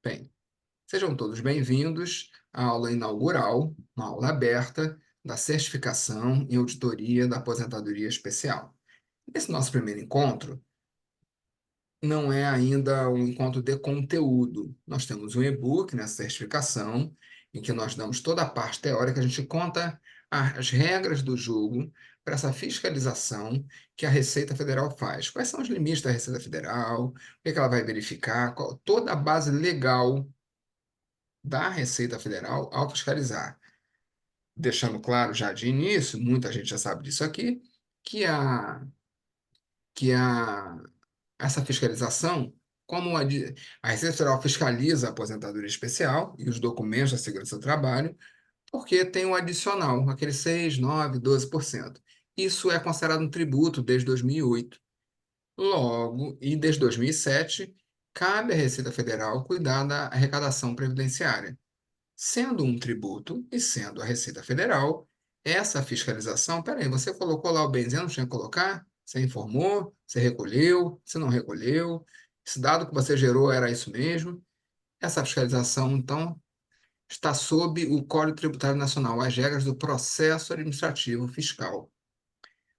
Bem, sejam todos bem-vindos à aula inaugural, uma aula aberta da certificação em auditoria da aposentadoria especial. Esse nosso primeiro encontro não é ainda um encontro de conteúdo. Nós temos um e-book nessa certificação, em que nós damos toda a parte teórica, a gente conta as regras do jogo para essa fiscalização que a Receita Federal faz. Quais são os limites da Receita Federal, o que ela vai verificar, toda a base legal da Receita Federal ao fiscalizar. Deixando claro já de início, muita gente já sabe disso aqui, que que a, essa fiscalização, como a Receita Federal fiscaliza a aposentadoria especial e os documentos da Segurança do Trabalho, porque tem o adicional, aquele 6, 9, 12%. Isso é considerado um tributo desde 2008. Logo, e desde 2007, cabe à Receita Federal cuidar da arrecadação previdenciária. Sendo um tributo e sendo a Receita Federal, essa fiscalização, peraí, você colocou lá o benzeno, não tinha que colocar? Você informou? Você recolheu? Você não recolheu? Esse dado que você gerou era isso mesmo? Essa fiscalização, então, está sob o Código Tributário Nacional, as regras do processo administrativo fiscal.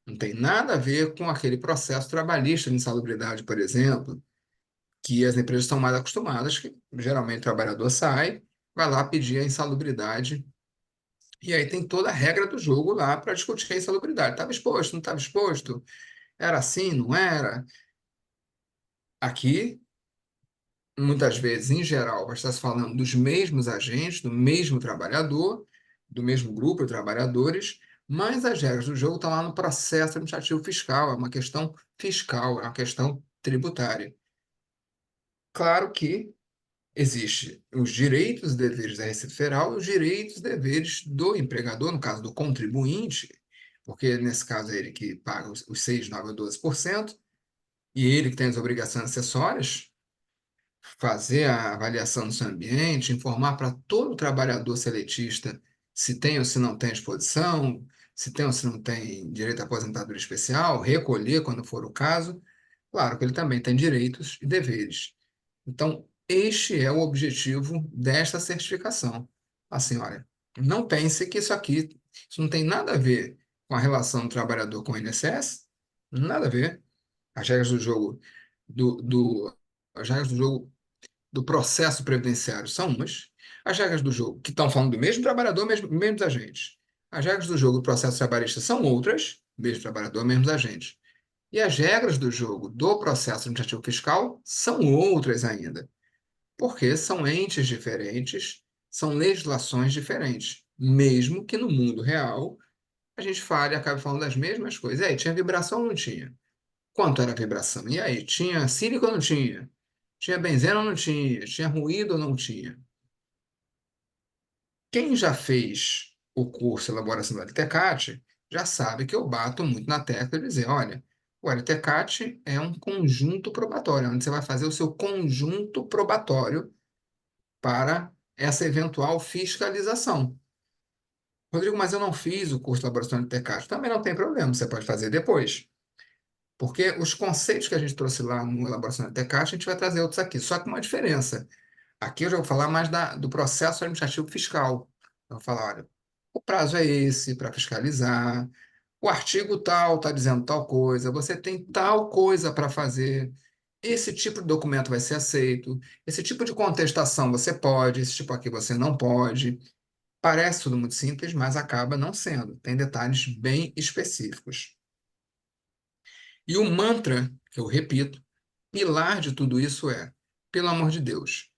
Não tem nada a ver com aquele processo trabalhista de insalubridade, por exemplo, que as empresas estão mais acostumadas, que geralmente o trabalhador sai, vai lá pedir a insalubridade. E aí tem toda a regra do jogo lá para discutir a insalubridade. Estava exposto, não estava exposto? Era assim, não era? Aqui, muitas vezes, em geral, vai estar se falando dos mesmos agentes, do mesmo trabalhador, do mesmo grupo de trabalhadores, mas as regras do jogo estão lá no processo administrativo fiscal, é uma questão fiscal, é uma questão tributária. Claro que existe os direitos e deveres da Receita Federal e os direitos e deveres do empregador, no caso do contribuinte, porque nesse caso é ele que paga os 6, 9 ou 12%, e ele que tem as obrigações acessórias, fazer a avaliação do seu ambiente, informar para todo trabalhador seletista se tem ou se não tem exposição, se tem ou se não tem direito à aposentadoria especial, recolher quando for o caso. Claro que ele também tem direitos e deveres. Então, este é o objetivo desta certificação. Assim, olha, não pense que isso não tem nada a ver com a relação do trabalhador com o INSS, nada a ver. As regras do jogo as regras do jogo do processo previdenciário são umas, as regras do jogo que estão falando do mesmo trabalhador, mesmos agentes. As regras do jogo do processo trabalhista são outras, mesmo trabalhador, mesmos agentes. E as regras do jogo do processo administrativo fiscal são outras ainda, porque são entes diferentes, são legislações diferentes, mesmo que no mundo real a gente fale e acabe falando das mesmas coisas. E aí, tinha vibração ou não tinha? Quanto era a vibração? E aí, tinha sílica ou não tinha? Tinha benzeno ou não tinha? Tinha ruído ou não tinha? Quem já fez o curso de elaboração do LTCAT já sabe que eu bato muito na tecla de dizer, olha, o LTCAT é um conjunto probatório, onde você vai fazer o seu conjunto probatório para essa eventual fiscalização. Rodrigo, mas eu não fiz o curso de elaboração do LTCAT. Também não tem problema, você pode fazer depois. Porque os conceitos que a gente trouxe lá no elaboração do LTCAT, a gente vai trazer outros aqui, só com uma diferença. Aqui eu já vou falar mais do processo administrativo fiscal. Eu vou falar, olha, o prazo é esse para fiscalizar, o artigo tal está dizendo tal coisa, você tem tal coisa para fazer, esse tipo de documento vai ser aceito, esse tipo de contestação você pode, esse tipo aqui você não pode. Parece tudo muito simples, mas acaba não sendo. Tem detalhes bem específicos. E o mantra, que eu repito, pilar de tudo isso é, pelo amor de Deus,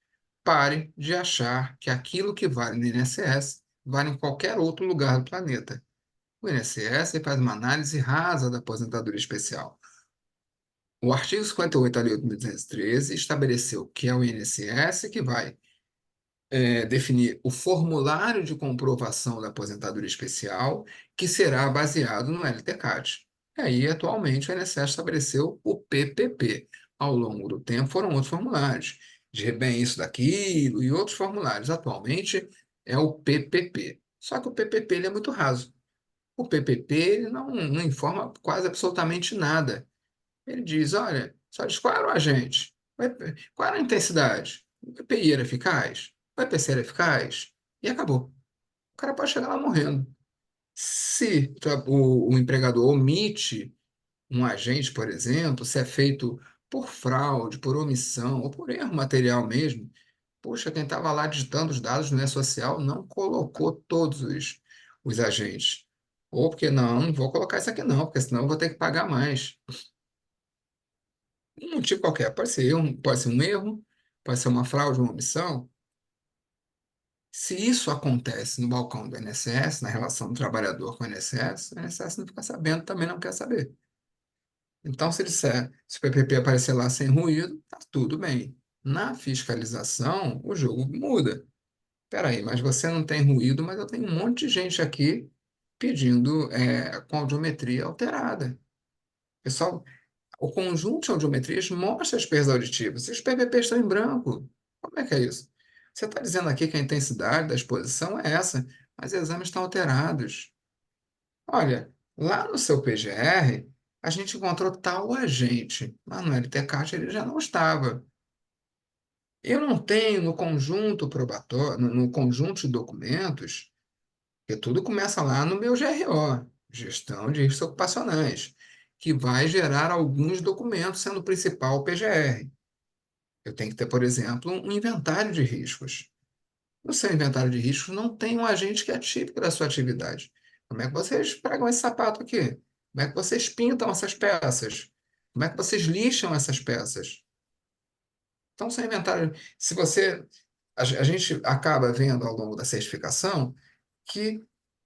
pare de achar que aquilo que vale no INSS vale em qualquer outro lugar do planeta. O INSS faz uma análise rasa da aposentadoria especial. O artigo 58 da Lei 8.213 estabeleceu que é o INSS que vai definir o formulário de comprovação da aposentadoria especial, que será baseado no LTCAD. E aí, atualmente, o INSS estabeleceu o PPP. Ao longo do tempo, foram outros formulários, de bem isso daquilo e outros formulários. Atualmente, é o PPP. Só que o PPP ele é muito raso. O PPP ele não informa quase absolutamente nada. Ele diz, olha, só diz qual era o agente, qual era a intensidade, O EPI era eficaz? O EPC era eficaz? E acabou. O cara pode chegar lá morrendo. Se o empregador omite um agente, por exemplo, se é feito por fraude, por omissão ou por erro material mesmo, puxa, quem estava lá digitando os dados no E-Social não colocou todos os agentes. Ou porque não vou colocar isso aqui não, porque senão eu vou ter que pagar mais. Um motivo qualquer, pode ser um erro, pode ser uma fraude, uma omissão. Se isso acontece no balcão do INSS, na relação do trabalhador com o INSS, o INSS não fica sabendo, também não quer saber. Então, se o PPP aparecer lá sem ruído, tá tudo bem. Na fiscalização, o jogo muda. Peraí, mas você não tem ruído, mas eu tenho um monte de gente aqui pedindo com audiometria alterada. Pessoal, o conjunto de audiometrias mostra as perdas auditivas. E os PPPs estão em branco. Como é que é isso? Você está dizendo aqui que a intensidade da exposição é essa, mas os exames estão alterados. Olha, lá no seu PGR, a gente encontrou tal agente, mas no LTCAT ele já não estava. Eu não tenho no conjunto probatório, no conjunto de documentos, porque tudo começa lá no meu GRO, Gestão de Riscos Ocupacionais, que vai gerar alguns documentos, sendo o principal o PGR. Eu tenho que ter, por exemplo, um inventário de riscos. No seu inventário de riscos não tem um agente que é típico da sua atividade. Como é que vocês pregam esse sapato aqui? Como é que vocês pintam essas peças? Como é que vocês lixam essas peças? Então, seu inventário, se você, a gente acaba vendo ao longo da certificação que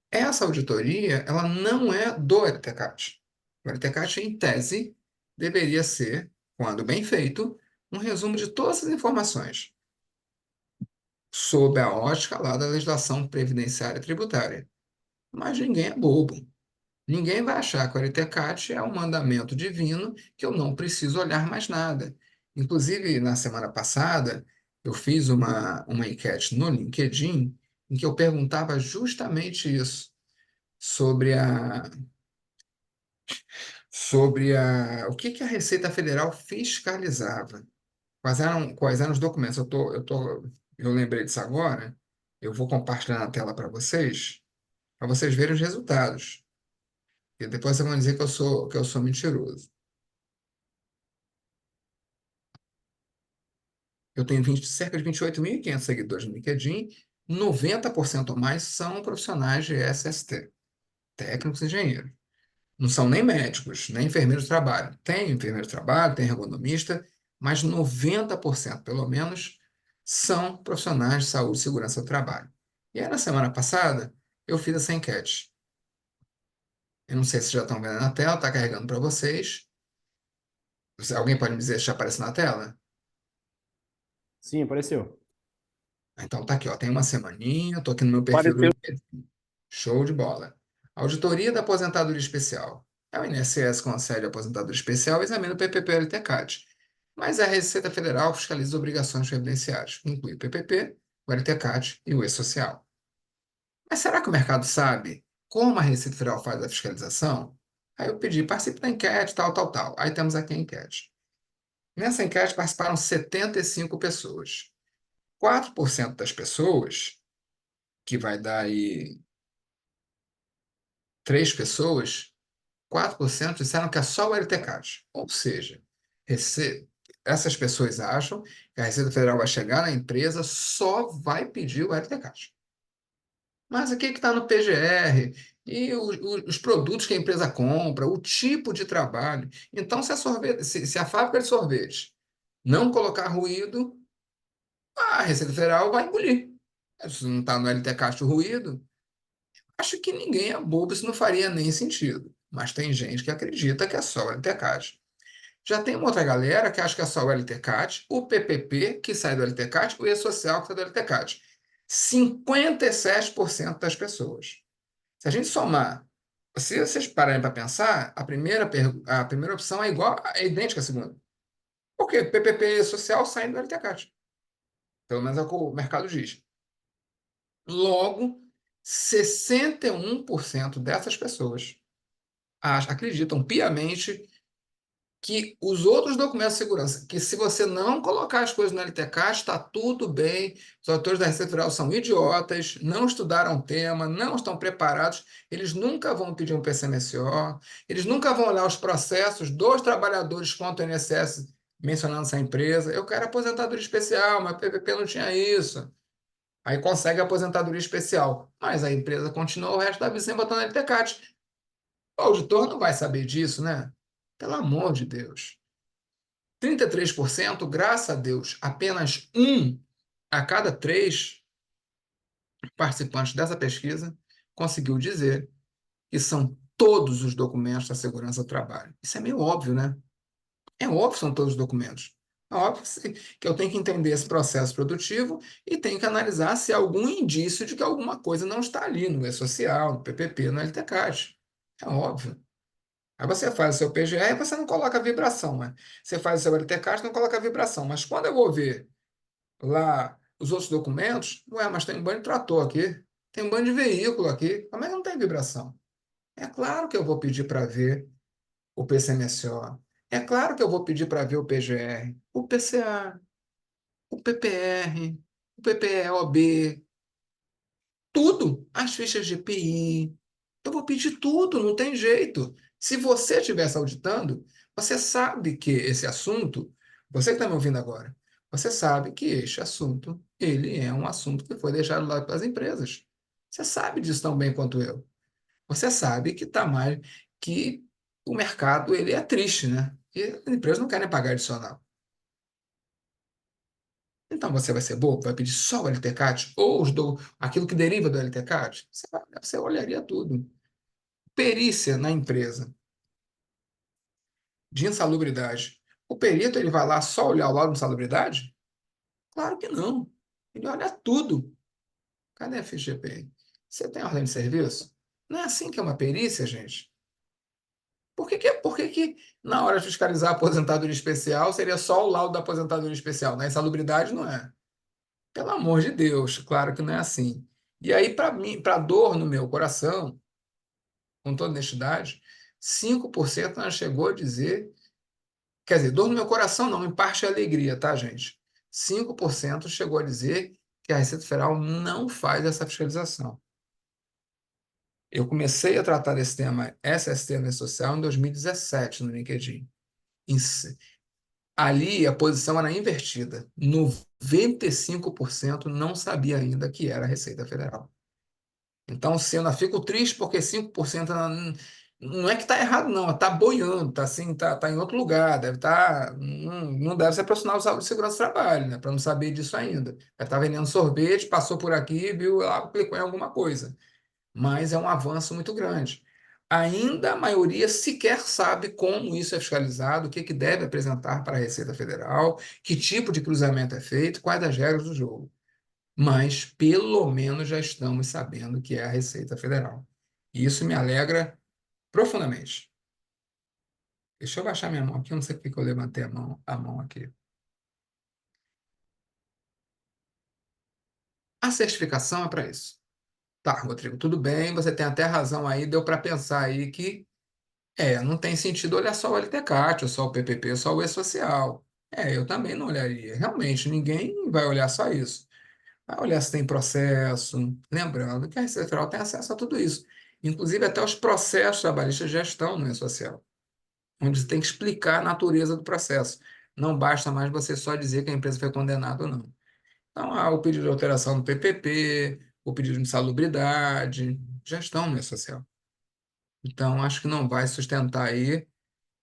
essa auditoria, ela não é do LTCAT. O LTCAT, em tese, deveria ser, quando bem feito, um resumo de todas as informações sob a ótica lá da legislação previdenciária e tributária. Mas ninguém é bobo. Ninguém vai achar que o LTCAT é um mandamento divino que eu não preciso olhar mais nada. Inclusive, na semana passada, eu fiz uma enquete no LinkedIn em que eu perguntava justamente isso, sobre o que que a Receita Federal fiscalizava. Quais eram os documentos? Eu lembrei disso agora. Eu vou compartilhar na tela para vocês verem os resultados. E depois vocês vão dizer que eu sou mentiroso. Eu tenho cerca de 28.500 seguidores no LinkedIn, 90% ou mais são profissionais de SST, técnicos e engenheiros. Não são nem médicos, nem enfermeiros de trabalho. Tem enfermeiro de trabalho, tem ergonomista, mas 90% pelo menos são profissionais de saúde e segurança do trabalho. E aí, na semana passada, eu fiz essa enquete. Eu não sei se já estão vendo na tela, está carregando para vocês. Alguém pode me dizer se já aparece na tela? Sim, apareceu. Então tá aqui, ó, tem uma semaninha, estou aqui no meu perfil do Apareceu. LinkedIn. Show de bola. Auditoria da Aposentadoria Especial. É o INSS concede a aposentadoria especial e examina o PPP e o LTCAT. Mas a Receita Federal fiscaliza obrigações previdenciárias, que inclui o PPP, o LTCAT e o E-Social. Mas será que o mercado sabe como a Receita Federal faz a fiscalização? Aí eu pedi, participe da enquete, tal, tal, tal. Aí temos aqui a enquete. Nessa enquete participaram 75 pessoas. 4% das pessoas, que vai dar aí 3 pessoas, 4% disseram que é só o LTCAT. Ou seja, rece- essas pessoas acham que a Receita Federal vai chegar na empresa, só vai pedir o LTCAT. Mas o que está no PGR? E os produtos que a empresa compra, o tipo de trabalho. Então, se a fábrica de sorvete não colocar ruído, a Receita Federal vai engolir. Se não está no LTCAT o ruído, acho que ninguém é bobo, isso não faria nem sentido. Mas tem gente que acredita que é só o LTCAT. Já tem uma outra galera que acha que é só o LTCAT, o PPP, que sai do LTCAT, o E-Social, que sai do LTCAT. 57% das pessoas. Se a gente somar, se vocês pararem para pensar, a primeira opção é idêntica à segunda. Por quê? PPP e E-Social saem do LTCAT. Pelo menos é o que o mercado diz. Logo, 61% dessas pessoas acreditam piamente que os outros documentos de segurança, que se você não colocar as coisas no LTCAT, está tudo bem, os autores da Receita Federal são idiotas, não estudaram o tema, não estão preparados, eles nunca vão pedir um PCMSO, eles nunca vão olhar os processos dos trabalhadores contra o INSS mencionando essa empresa. Eu quero aposentadoria especial, mas PPP não tinha isso. Aí consegue a aposentadoria especial, mas a empresa continua o resto da vida sem botar no LTCAT. O auditor não vai saber disso, né? Pelo amor de Deus. 33%, graças a Deus, apenas um a cada três participantes dessa pesquisa conseguiu dizer que são todos os documentos da segurança do trabalho. Isso é meio óbvio, né? É óbvio que são todos os documentos. É óbvio que eu tenho que entender esse processo produtivo e tenho que analisar se há algum indício de que alguma coisa não está ali no E-Social, no PPP, no LTCAT. É óbvio. Aí você faz o seu PGR e você não coloca vibração, né? Você faz o seu LTCAT e não coloca vibração. Mas quando eu vou ver lá os outros documentos, ué, mas tem um banho de trator aqui, tem um banho de veículo aqui, como é que não tem vibração? É claro que eu vou pedir para ver o PCMSO. É claro que eu vou pedir para ver o PGR, o PCA, o PPR, o PPE-OB, tudo, as fichas de EPI. Eu vou pedir tudo, não tem jeito. Se você estivesse auditando, você sabe que esse assunto, você que está me ouvindo agora, você sabe que este assunto, ele é um assunto que foi deixado lá pelas empresas. Você sabe disso tão bem quanto eu. Você sabe que tá mais que o mercado ele é triste, né? E as empresas não querem pagar adicional. Então você vai ser bobo, vai pedir só o LTCAT ou aquilo que deriva do LTCAT? Você olharia tudo. Perícia na empresa de insalubridade. O perito ele vai lá só olhar o laudo de insalubridade? Claro que não. Ele olha tudo. Cadê a ficha de EPI? Você tem ordem de serviço? Não é assim que é uma perícia, gente. Por que que na hora de fiscalizar a aposentadoria especial seria só o laudo da aposentadoria especial? Na insalubridade não é. Pelo amor de Deus, claro que não é assim. E aí, para mim, para dor no meu coração, com toda honestidade, 5% não chegou a dizer. Quer dizer, dor no meu coração não, em parte é alegria, tá, gente? 5% chegou a dizer que a Receita Federal não faz essa fiscalização. Eu comecei a tratar desse tema SST no social em 2017 no LinkedIn. Em Ali a posição era invertida. 95% não sabia ainda que era a Receita Federal. Então, se eu não fico triste porque 5% não é que está errado, não, está boiando, está assim, tá em outro lugar, deve estar. Não deve ser profissional de saúde e segurança do trabalho, né? Para não saber disso ainda. Deve estar vendendo sorvete, passou por aqui, viu lá, clicou em alguma coisa. Mas é um avanço muito grande. Ainda a maioria sequer sabe como isso é fiscalizado, o que deve apresentar para a Receita Federal, que tipo de cruzamento é feito, quais as regras do jogo. Mas pelo menos já estamos sabendo que é a Receita Federal. E isso me alegra profundamente. Deixa eu baixar minha mão aqui, eu não sei porque que eu levantei a mão aqui. A certificação é para isso. Tá, Rodrigo, tudo bem, você tem até razão aí, deu para pensar aí que não tem sentido olhar só o LTCAT, ou só o PPP, ou só o E-Social. Eu também não olharia. Realmente, ninguém vai olhar só isso. Vai olhar se tem processo. Lembrando que a Receita Federal tem acesso a tudo isso. Inclusive, até os processos trabalhistas já estão no E-Social, onde você tem que explicar a natureza do processo. Não basta mais você só dizer que a empresa foi condenada ou não. Então, há o pedido de alteração do PPP, o pedido de insalubridade, já estão no E-Social. Então, acho que não vai sustentar aí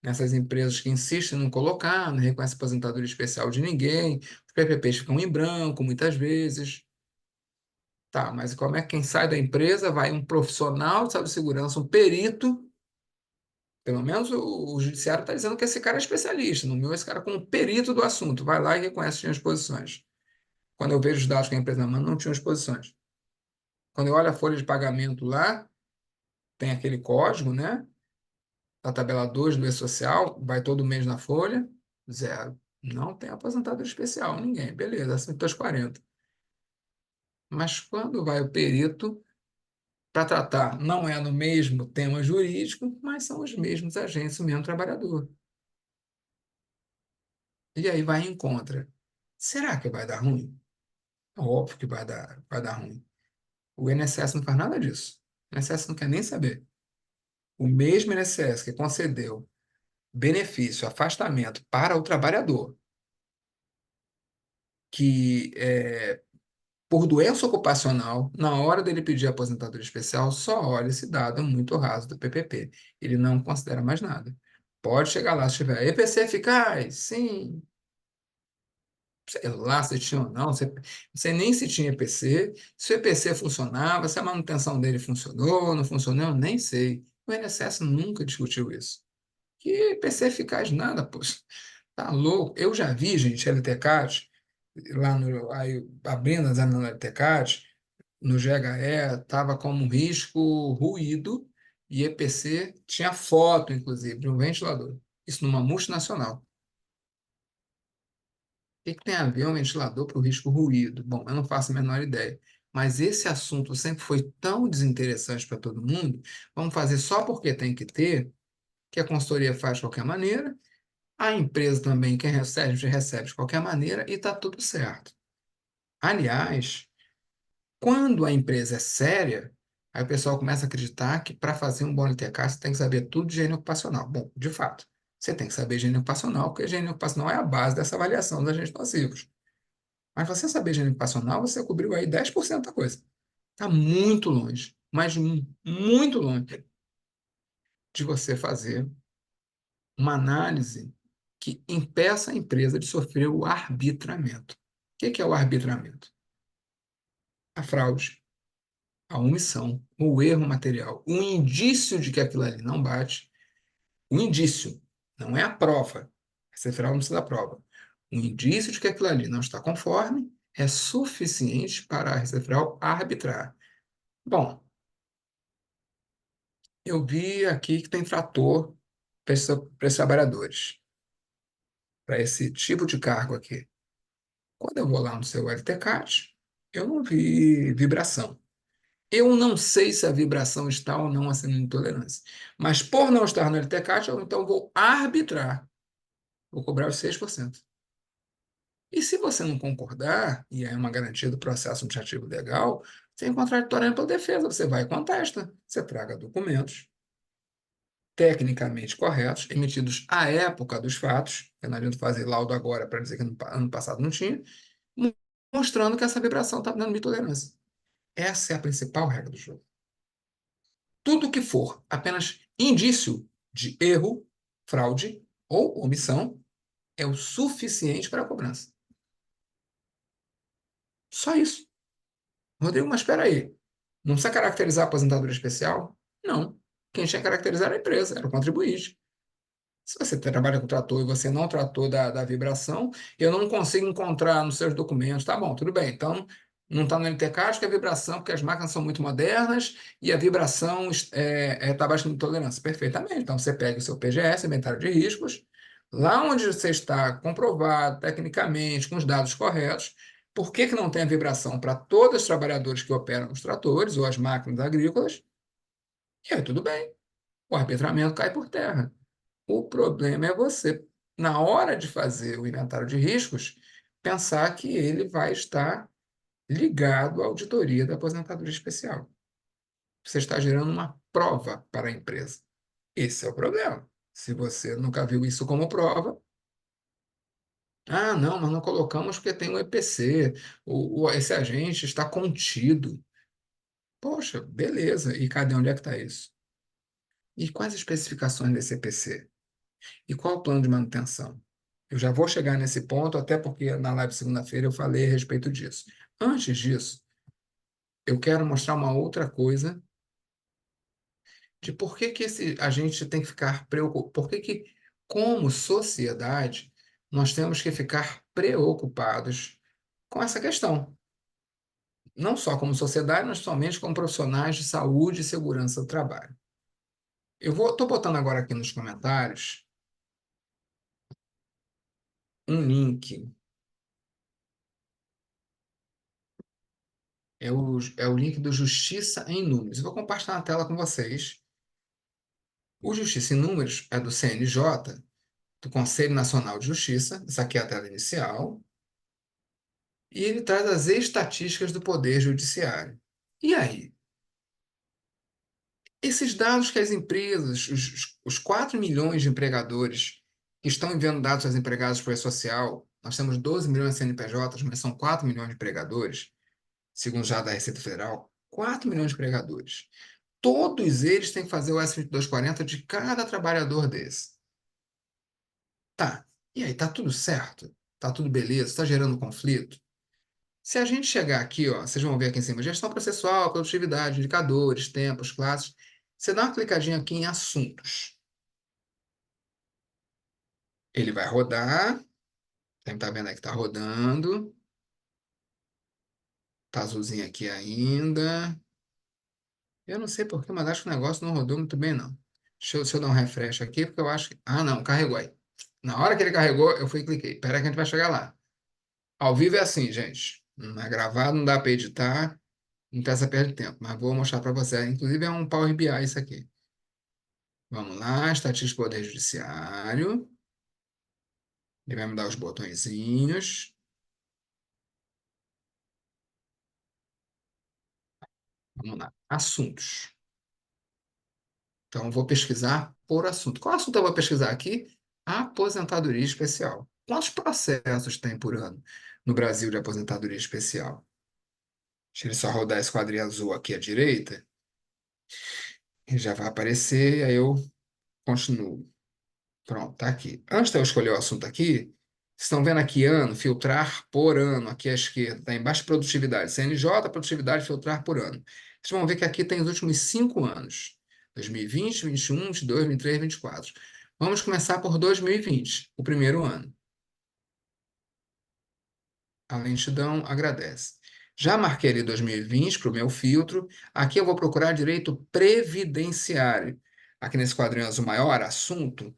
nessas empresas que insistem em não colocar, não reconhece aposentadoria especial de ninguém, os PPPs ficam em branco muitas vezes. Tá, mas como é que quem sai da empresa vai um profissional de saúde e segurança, um perito, pelo menos o judiciário está dizendo que esse cara é especialista, no meu esse cara é como perito do assunto, vai lá e reconhece que tinha exposições. Quando eu vejo os dados que a empresa manda, não tinham exposições. Quando eu olho a folha de pagamento lá, tem aquele código, né? A tabela 2 do E-Social, vai todo mês na folha, zero. Não tem aposentadoria especial, ninguém. Beleza, acima os 40. Mas quando vai o perito para tratar, não é no mesmo tema jurídico, mas são os mesmos agentes, o mesmo trabalhador. E aí vai e encontra. Será que vai dar ruim? Óbvio que vai dar ruim. O INSS não faz nada disso. O INSS não quer nem saber. O mesmo INSS que concedeu benefício, afastamento para o trabalhador, que por doença ocupacional, na hora dele pedir aposentadoria especial, só olha esse dado muito raso do PPP. Ele não considera mais nada. Pode chegar lá, se tiver EPC eficaz, sim. Sei lá se tinha ou não, não sei nem se tinha EPC, se o EPC funcionava, se a manutenção dele funcionou, não funcionou, eu nem sei. O INSS nunca discutiu isso. Que EPC eficaz nada, pô. Tá louco? Eu já vi, gente, LTCAT, lá no, aí, abrindo as na LTCAT, no GHE, estava como risco ruído e EPC tinha foto, inclusive, de um ventilador. Isso numa multinacional. O que que tem a ver um ventilador para o risco ruído? Bom, eu não faço a menor ideia. Mas esse assunto sempre foi tão desinteressante para todo mundo. Vamos fazer só porque tem que ter, que a consultoria faz de qualquer maneira, a empresa também, quem recebe, recebe de qualquer maneira e está tudo certo. Aliás, quando a empresa é séria, aí o pessoal começa a acreditar que para fazer um bom LTK você tem que saber tudo de higiene ocupacional. Bom, de fato, você tem que saber higiene ocupacional, porque a higiene ocupacional é a base dessa avaliação dos agentes nocivos. Mas você saber higiene ocupacional, você cobriu aí 10% da coisa. Está muito longe, mas muito longe de você fazer uma análise que impeça a empresa de sofrer o arbitramento. O que é o arbitramento? A fraude, a omissão, o erro material, o indício de que aquilo ali não bate, o indício, não é a prova. Essa fraude não precisa da prova. O indício de que aquilo ali não está conforme é suficiente para a Receita Federal arbitrar. Bom, eu vi aqui que tem trator para esses trabalhadores, para esse tipo de cargo aqui. Quando eu vou lá no seu LTCAT, eu não vi vibração. Eu não sei se a vibração está ou não acima de intolerância. Mas por não estar no LTCAT, eu então vou arbitrar. Vou cobrar os 6%. E se você não concordar, e é uma garantia do processo administrativo legal, você é contraditório pela defesa. Você vai e contesta. Você traga documentos tecnicamente corretos, emitidos à época dos fatos, eu não adianta fazer laudo agora para dizer que no ano passado não tinha, mostrando que essa vibração está dando intolerância. Essa é a principal regra do jogo. Tudo que for apenas indício de erro, fraude ou omissão é o suficiente para a cobrança. Só isso. Rodrigo, mas espera aí. Não precisa caracterizar a aposentadoria especial? Não. Quem tinha que caracterizar era a empresa, era o contribuinte. Se você trabalha com trator e você não tratou da vibração, eu não consigo encontrar nos seus documentos. Tá bom, tudo bem. Então, não está no LTK, acho que é vibração, porque as máquinas são muito modernas e a vibração está abaixo de tolerância. Perfeitamente. Então, você pega o seu PGS, inventário de riscos, lá onde você está comprovado tecnicamente, com os dados corretos, por que que não tem a vibração para todos os trabalhadores que operam os tratores ou as máquinas agrícolas? E aí, tudo bem. O arbitramento cai por terra. O problema é você, na hora de fazer o inventário de riscos, pensar que ele vai estar ligado à auditoria da aposentadoria especial. Você está gerando uma prova para a empresa. Esse é o problema. Se você nunca viu isso como prova, ah, não, mas não colocamos porque tem um EPC, esse agente está contido. Poxa, beleza. E cadê onde é que está isso? E quais as especificações desse EPC? E qual o plano de manutenção? Eu já vou chegar nesse ponto, até porque na live segunda-feira eu falei a respeito disso. Antes disso, eu quero mostrar uma outra coisa de por que que a gente tem que ficar preocupado, por que que, como sociedade, nós temos que ficar preocupados com essa questão. Não só como sociedade, mas somente como profissionais de saúde e segurança do trabalho. Estou botando agora aqui nos comentários um link. É o link do Justiça em Números. Eu vou compartilhar na tela com vocês. O Justiça em Números é do CNJ, do Conselho Nacional de Justiça, essa aqui é a tela inicial, e ele traz as estatísticas do Poder Judiciário. E aí? Esses dados que as empresas, os 4 milhões de empregadores que estão enviando dados aos empregados por social, nós temos 12 milhões de CNPJs, mas são 4 milhões de empregadores, segundo já da Receita Federal, 4 milhões de empregadores. Todos eles têm que fazer o S2240 de cada trabalhador desse. Tá. E aí, tá tudo certo? Tá tudo beleza? Está gerando conflito? Se a gente chegar aqui, ó, vocês vão ver aqui em cima, gestão processual, produtividade, indicadores, tempos, classes. Você dá uma clicadinha aqui em assuntos. Ele vai rodar. Tá vendo aí que tá rodando. Tá azulzinho aqui ainda. Eu não sei por quê, mas acho que o negócio não rodou muito bem, não. Deixa eu dar um refresh aqui, porque eu acho que. Ah, não, carregou aí. Na hora que ele carregou, eu fui e cliquei. Espera que a gente vai chegar lá. Ao vivo é assim, gente. Não é gravado, não dá para editar, não tem essa perda de tempo. Mas vou mostrar para você. Inclusive é um Power BI isso aqui. Vamos lá, estatística do Poder Judiciário. Ele vai me dar os botõezinhos. Vamos lá. Assuntos. Então, eu vou pesquisar por assunto. Qual assunto eu vou pesquisar aqui? Aposentadoria especial. Quantos processos tem por ano no Brasil de aposentadoria especial? Deixa ele só rodar esse quadrinho azul aqui à direita. E já vai aparecer, aí eu continuo. Pronto, tá aqui. Antes de eu escolher o assunto aqui, vocês estão vendo aqui ano, filtrar por ano, aqui à esquerda, está embaixo produtividade. CNJ, produtividade, filtrar por ano. Vocês vão ver que aqui tem os últimos 5 anos. 2020, 21, 22, 23, 24. Vamos começar por 2020, o primeiro ano. A lentidão agradece. Já marquei ali 2020 para o meu filtro. Aqui eu vou procurar direito previdenciário. Aqui nesse quadrinho azul maior, assunto,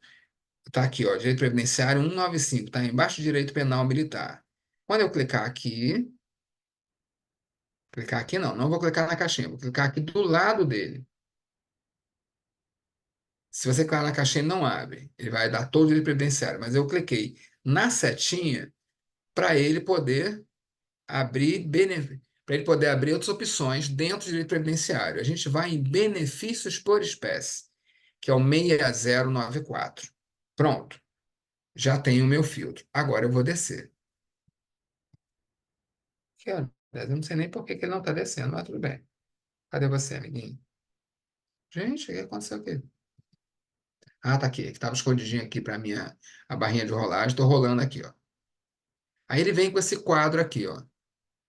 está aqui, ó, direito previdenciário 195, está embaixo de direito penal militar. Quando eu clicar aqui não, não vou clicar na caixinha, vou clicar aqui do lado dele. Se você clicar na caixinha, ele não abre. Ele vai dar todo o direito previdenciário, mas eu cliquei na setinha para ele poder abrir para ele poder abrir outras opções dentro do direito previdenciário. A gente vai em benefícios por espécie, que é o 6094. Pronto, já tenho o meu filtro. Agora eu vou descer. Que horas? Eu não sei nem por que que ele não está descendo, mas tudo bem. Cadê você, amiguinho? Gente, o que aconteceu aqui? Ah, tá aqui. Que estava escondidinho aqui para minha a barrinha de rolagem. Estou rolando aqui, ó. Aí ele vem com esse quadro aqui, ó.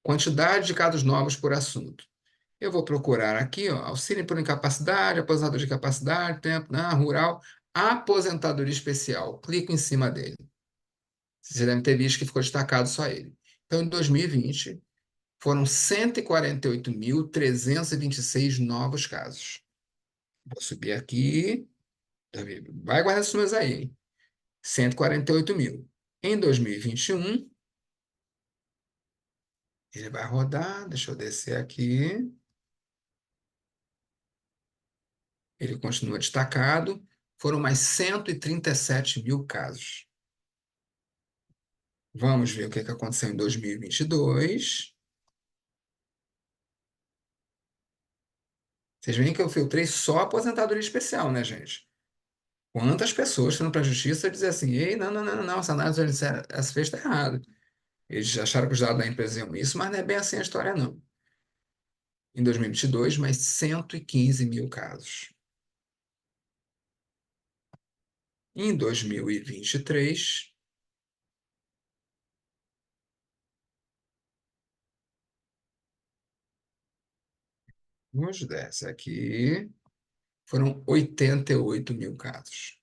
Quantidade de casos novos por assunto. Eu vou procurar aqui, ó, auxílio por incapacidade, aposentadoria de incapacidade, tempo, rural, aposentadoria especial. Clico em cima dele. Você deve ter visto que ficou destacado só ele. Então, em 2020, foram 148.326 novos casos. Vou subir aqui. Vai guardar esses números aí, hein? 148 mil. Em 2021, ele vai rodar. Deixa eu descer aqui. Ele continua destacado. Foram mais 137 mil casos. Vamos ver o que aconteceu em 2022. Vocês veem que eu filtrei só aposentadoria especial, né, gente? Quantas pessoas foram para a justiça dizer assim: ei, não, não, não, não, não, essa análise essa fez está errado. Eles acharam que os dados da empresa diziam isso, mas não é bem assim a história, não. Em 2022, mais 115 mil casos. Em 2023, vamos dessa aqui, foram 88 mil casos.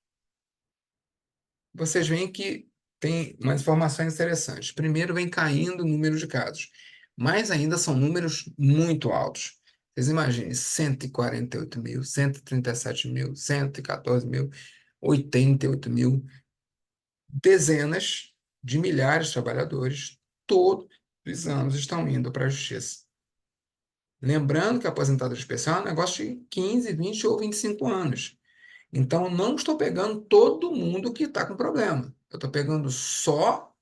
Vocês veem que tem umas informações interessantes. Primeiro, vem caindo o número de casos, mas ainda são números muito altos. Vocês imaginem, 148 mil, 137 mil, 114 mil, 88 mil, dezenas de milhares de trabalhadores, todos os anos estão indo para a justiça. Lembrando que a aposentadoria especial é um negócio de 15, 20 ou 25 anos. Então, eu não estou pegando todo mundo que está com problema. Eu estou pegando só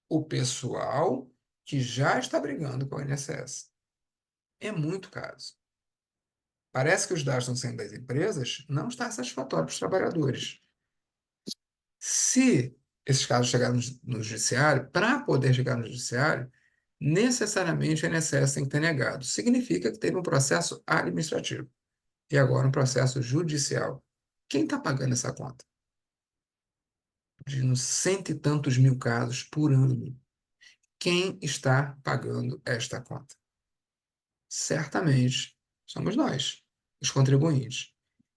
o pessoal que já está brigando com o INSS. É muito caso. Parece que os dados estão saindo das empresas, não está satisfatório para os trabalhadores. Se esses casos chegarem no judiciário, para poder chegar no judiciário, necessariamente o INSS tem que ter negado. Significa que teve um processo administrativo e agora um processo judicial. Quem está pagando essa conta? De uns cento e tantos mil casos por ano. Quem está pagando esta conta? Certamente somos nós, os contribuintes.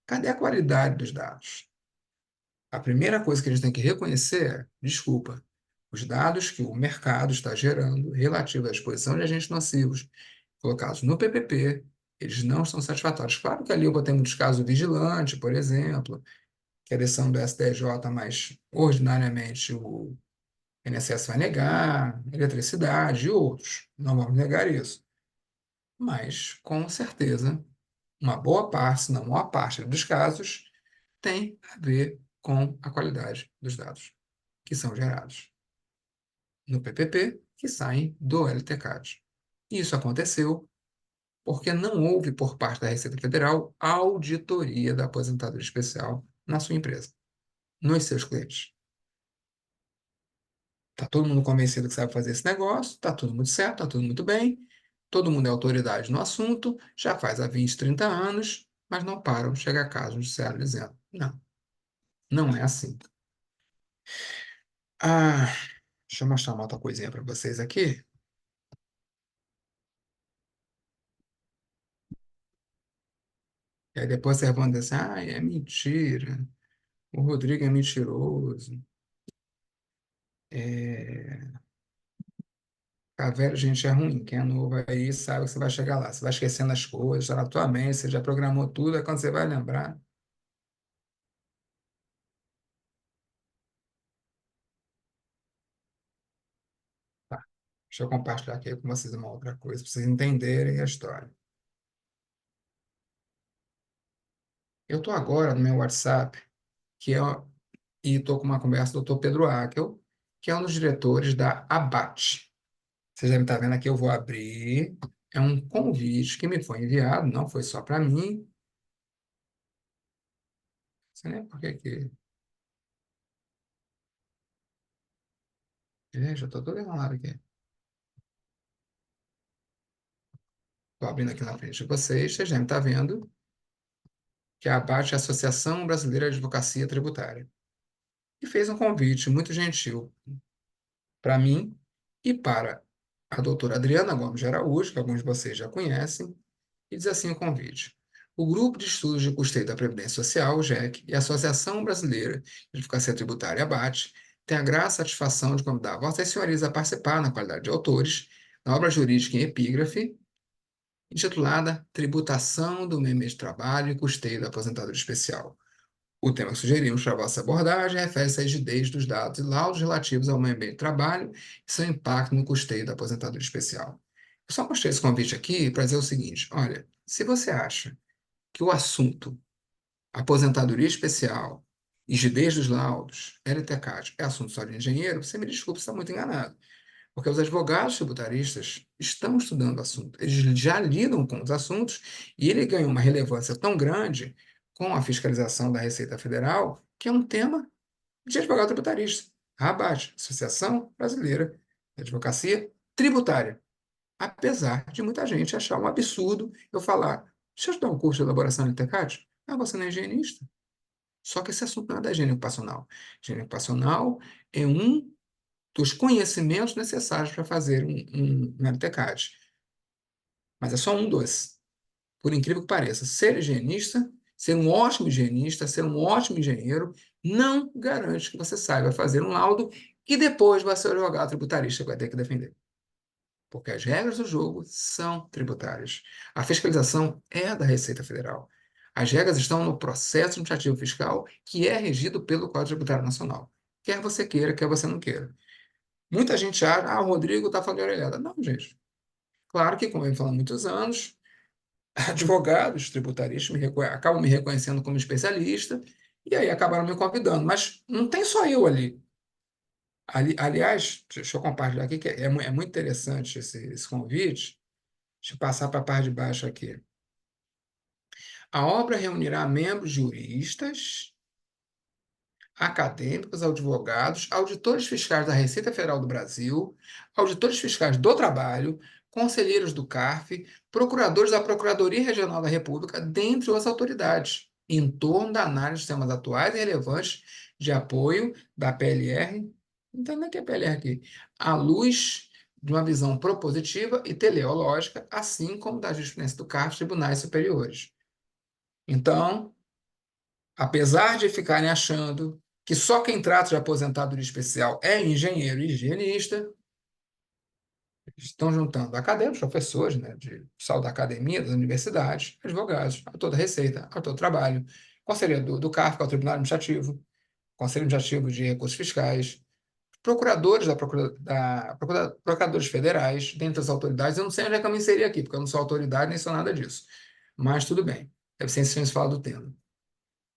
Cadê a qualidade dos dados? A primeira coisa que a gente tem que reconhecer é, desculpa, os dados que o mercado está gerando relativos à exposição de agentes nocivos colocados no PPP, eles não são satisfatórios. Claro que ali eu botei muitos casos vigilante, por exemplo, que é a decisão do STJ, mas ordinariamente o INSS vai negar, eletricidade e outros. Não vamos negar isso. Mas, com certeza, uma boa parte, se não a maior parte dos casos, tem a ver com a qualidade dos dados que são gerados no PPP, que saem do LTCAD. Isso aconteceu porque não houve, por parte da Receita Federal, auditoria da aposentadoria especial na sua empresa, nos seus clientes. Está todo mundo convencido que sabe fazer esse negócio, está tudo muito certo, está tudo muito bem, todo mundo é autoridade no assunto, já faz há 20, 30 anos, mas não param, chega a caso judiciário dizendo, não, não é assim. Ah, deixa eu mostrar uma outra coisinha para vocês aqui. E aí depois vocês vão dizer assim, ah, é mentira, o Rodrigo é mentiroso, é... Ficar velho, gente, é ruim. Quem é novo aí sabe que você vai chegar lá. Você vai esquecendo as coisas, está na tua mente, você já programou tudo, é quando você vai lembrar. Tá. Deixa eu compartilhar aqui com vocês uma outra coisa, para vocês entenderem a história. Eu estou agora no meu WhatsApp, que é, e estou com uma conversa do Dr. Pedro Akel, que é um dos diretores da ABAT. Vocês devem estar vendo aqui, eu vou abrir. É um convite que me foi enviado, não foi só para mim. Não sei nem por que que... Gente, eu estou todo enrolado aqui. Estou abrindo aqui na frente de vocês, vocês devem estar vendo que a ABAT é a Associação Brasileira de Advocacia Tributária. E fez um convite muito gentil para mim e para a doutora Adriana Gomes de Araújo, que alguns de vocês já conhecem, e diz assim o convite. O Grupo de Estudos de Custeio da Previdência Social, o GEC, e a Associação Brasileira de Advocacia Tributária, ABAT, têm a grata satisfação de convidar vossas senhorias a participar, na qualidade de autores, na obra jurídica em epígrafe, intitulada Tributação do Meio de Trabalho e Custeio da Aposentadoria Especial. O tema que sugerimos para a vossa abordagem refere-se à rigidez dos dados e laudos relativos ao meio ambiente de trabalho e seu impacto no custeio da aposentadoria especial. Eu só mostrei esse convite aqui para dizer o seguinte: olha, se você acha que o assunto aposentadoria especial, rigidez dos laudos, LTCAD, é assunto só de engenheiro, você me desculpe, você está muito enganado. Porque os advogados tributaristas estão estudando o assunto, eles já lidam com os assuntos e ele ganhou uma relevância tão grande com a fiscalização da Receita Federal, que é um tema de advogado tributarista. A ABAT, Associação Brasileira de Advocacia Tributária. Apesar de muita gente achar um absurdo eu falar, deixa eu estudar um curso de elaboração de TECAD? Ah, você não é higienista. Só que esse assunto não é da higiene ocupacional. Higiene ocupacional é um dos conhecimentos necessários para fazer um LTCAD. Mas é só um dos. Por incrível que pareça, ser higienista, ser um ótimo higienista, ser um ótimo engenheiro, não garante que você saiba fazer um laudo que depois vai ser o advogado tributarista que vai ter que defender. Porque as regras do jogo são tributárias. A fiscalização é da Receita Federal. As regras estão no processo administrativo fiscal, que é regido pelo Código Tributário Nacional. Quer você queira, quer você não queira. Muita gente acha, ah, o Rodrigo está falando de orelhada. Não, gente. Claro que, como eu venho falando há muitos anos, advogados tributaristas acabam me reconhecendo como especialista E aí acabaram me convidando, mas não tem só eu ali. Aliás, deixa eu compartilhar aqui, que é muito interessante esse convite. Deixa eu passar para a parte de baixo aqui. A obra reunirá membros juristas, acadêmicos, advogados, auditores fiscais da Receita Federal do Brasil, auditores fiscais do Trabalho, conselheiros do CARF, procuradores da Procuradoria Regional da República, dentre outras autoridades, em torno da análise dos temas atuais e relevantes de apoio da PLR, não tem nem que é PLR aqui, à luz de uma visão propositiva e teleológica, assim como da jurisprudência do CARF e tribunais superiores. Então, apesar de ficarem achando que só quem trata de aposentadoria especial é engenheiro e higienista, estão juntando acadêmicos, professores, né, de pessoal da academia, das universidades, advogados, autor da Receita, autor do Trabalho, conselheiro do CARF, que é o Tribunal Administrativo, Conselho Administrativo de Recursos Fiscais, procuradores procuradores federais, dentre as autoridades. Eu não sei onde é que eu me inseri aqui, porque eu não sou autoridade nem sou nada disso. Mas tudo bem. Deve ser ciência falar do tema.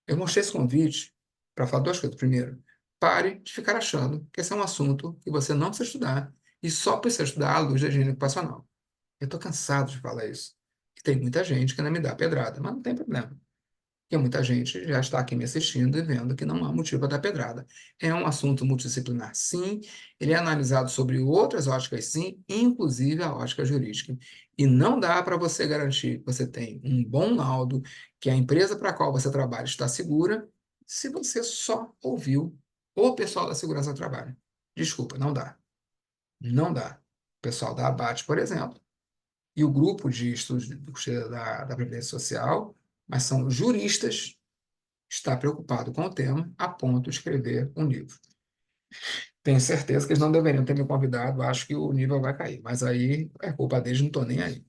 Eu mostrei esse convite para falar duas coisas. Primeiro, pare de ficar achando que esse é um assunto que você não precisa estudar e só precisa estudar à luz da higiene ocupacional. Eu estou cansado de falar isso. E tem muita gente que ainda me dá pedrada, mas não tem problema. Porque muita gente já está aqui me assistindo e vendo que não há motivo para dar pedrada. É um assunto multidisciplinar, sim. Ele é analisado sobre outras óticas, sim, inclusive a ótica jurídica. E não dá para você garantir que você tem um bom laudo, que a empresa para a qual você trabalha está segura, se você só ouviu o pessoal da segurança do trabalho. Desculpa, não dá. Não dá. O pessoal da ABAT, por exemplo, e o grupo de estudos da Previdência Social, mas são juristas, está preocupado com o tema a ponto de escrever um livro. Tenho certeza que eles não deveriam ter me convidado, acho que o nível vai cair, mas aí é culpa deles, não estou nem aí.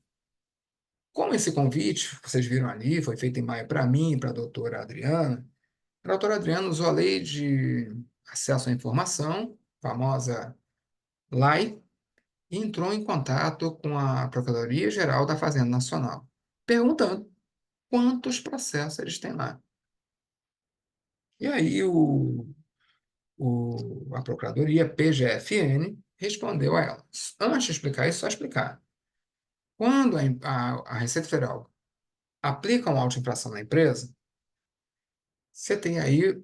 Como esse convite, vocês viram ali, foi feito em maio para mim, para a doutora Adriana usou a lei de acesso à informação, famosa LAI, e entrou em contato com a Procuradoria-Geral da Fazenda Nacional, perguntando quantos processos eles têm lá. E aí a Procuradoria, PGFN, respondeu a ela. Antes de explicar isso, só explicar. Quando a Receita Federal aplica uma auto-infração na empresa, você tem aí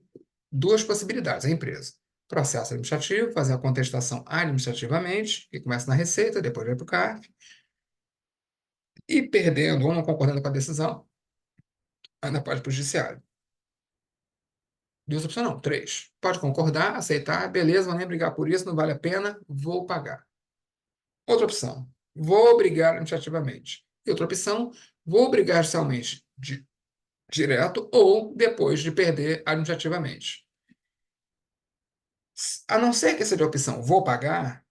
duas possibilidades, a empresa. Processo administrativo, fazer a contestação administrativamente, que começa na Receita, depois vai para o CARF, e perdendo ou não concordando com a decisão, ainda pode ir para o judiciário. Duas opções não, três. Pode concordar, aceitar, beleza, vou nem brigar por isso, não vale a pena, vou pagar. Outra opção, vou brigar administrativamente. E outra opção, vou brigar judicialmente direto ou depois de perder administrativamente. A não ser que seja a opção, vou pagar,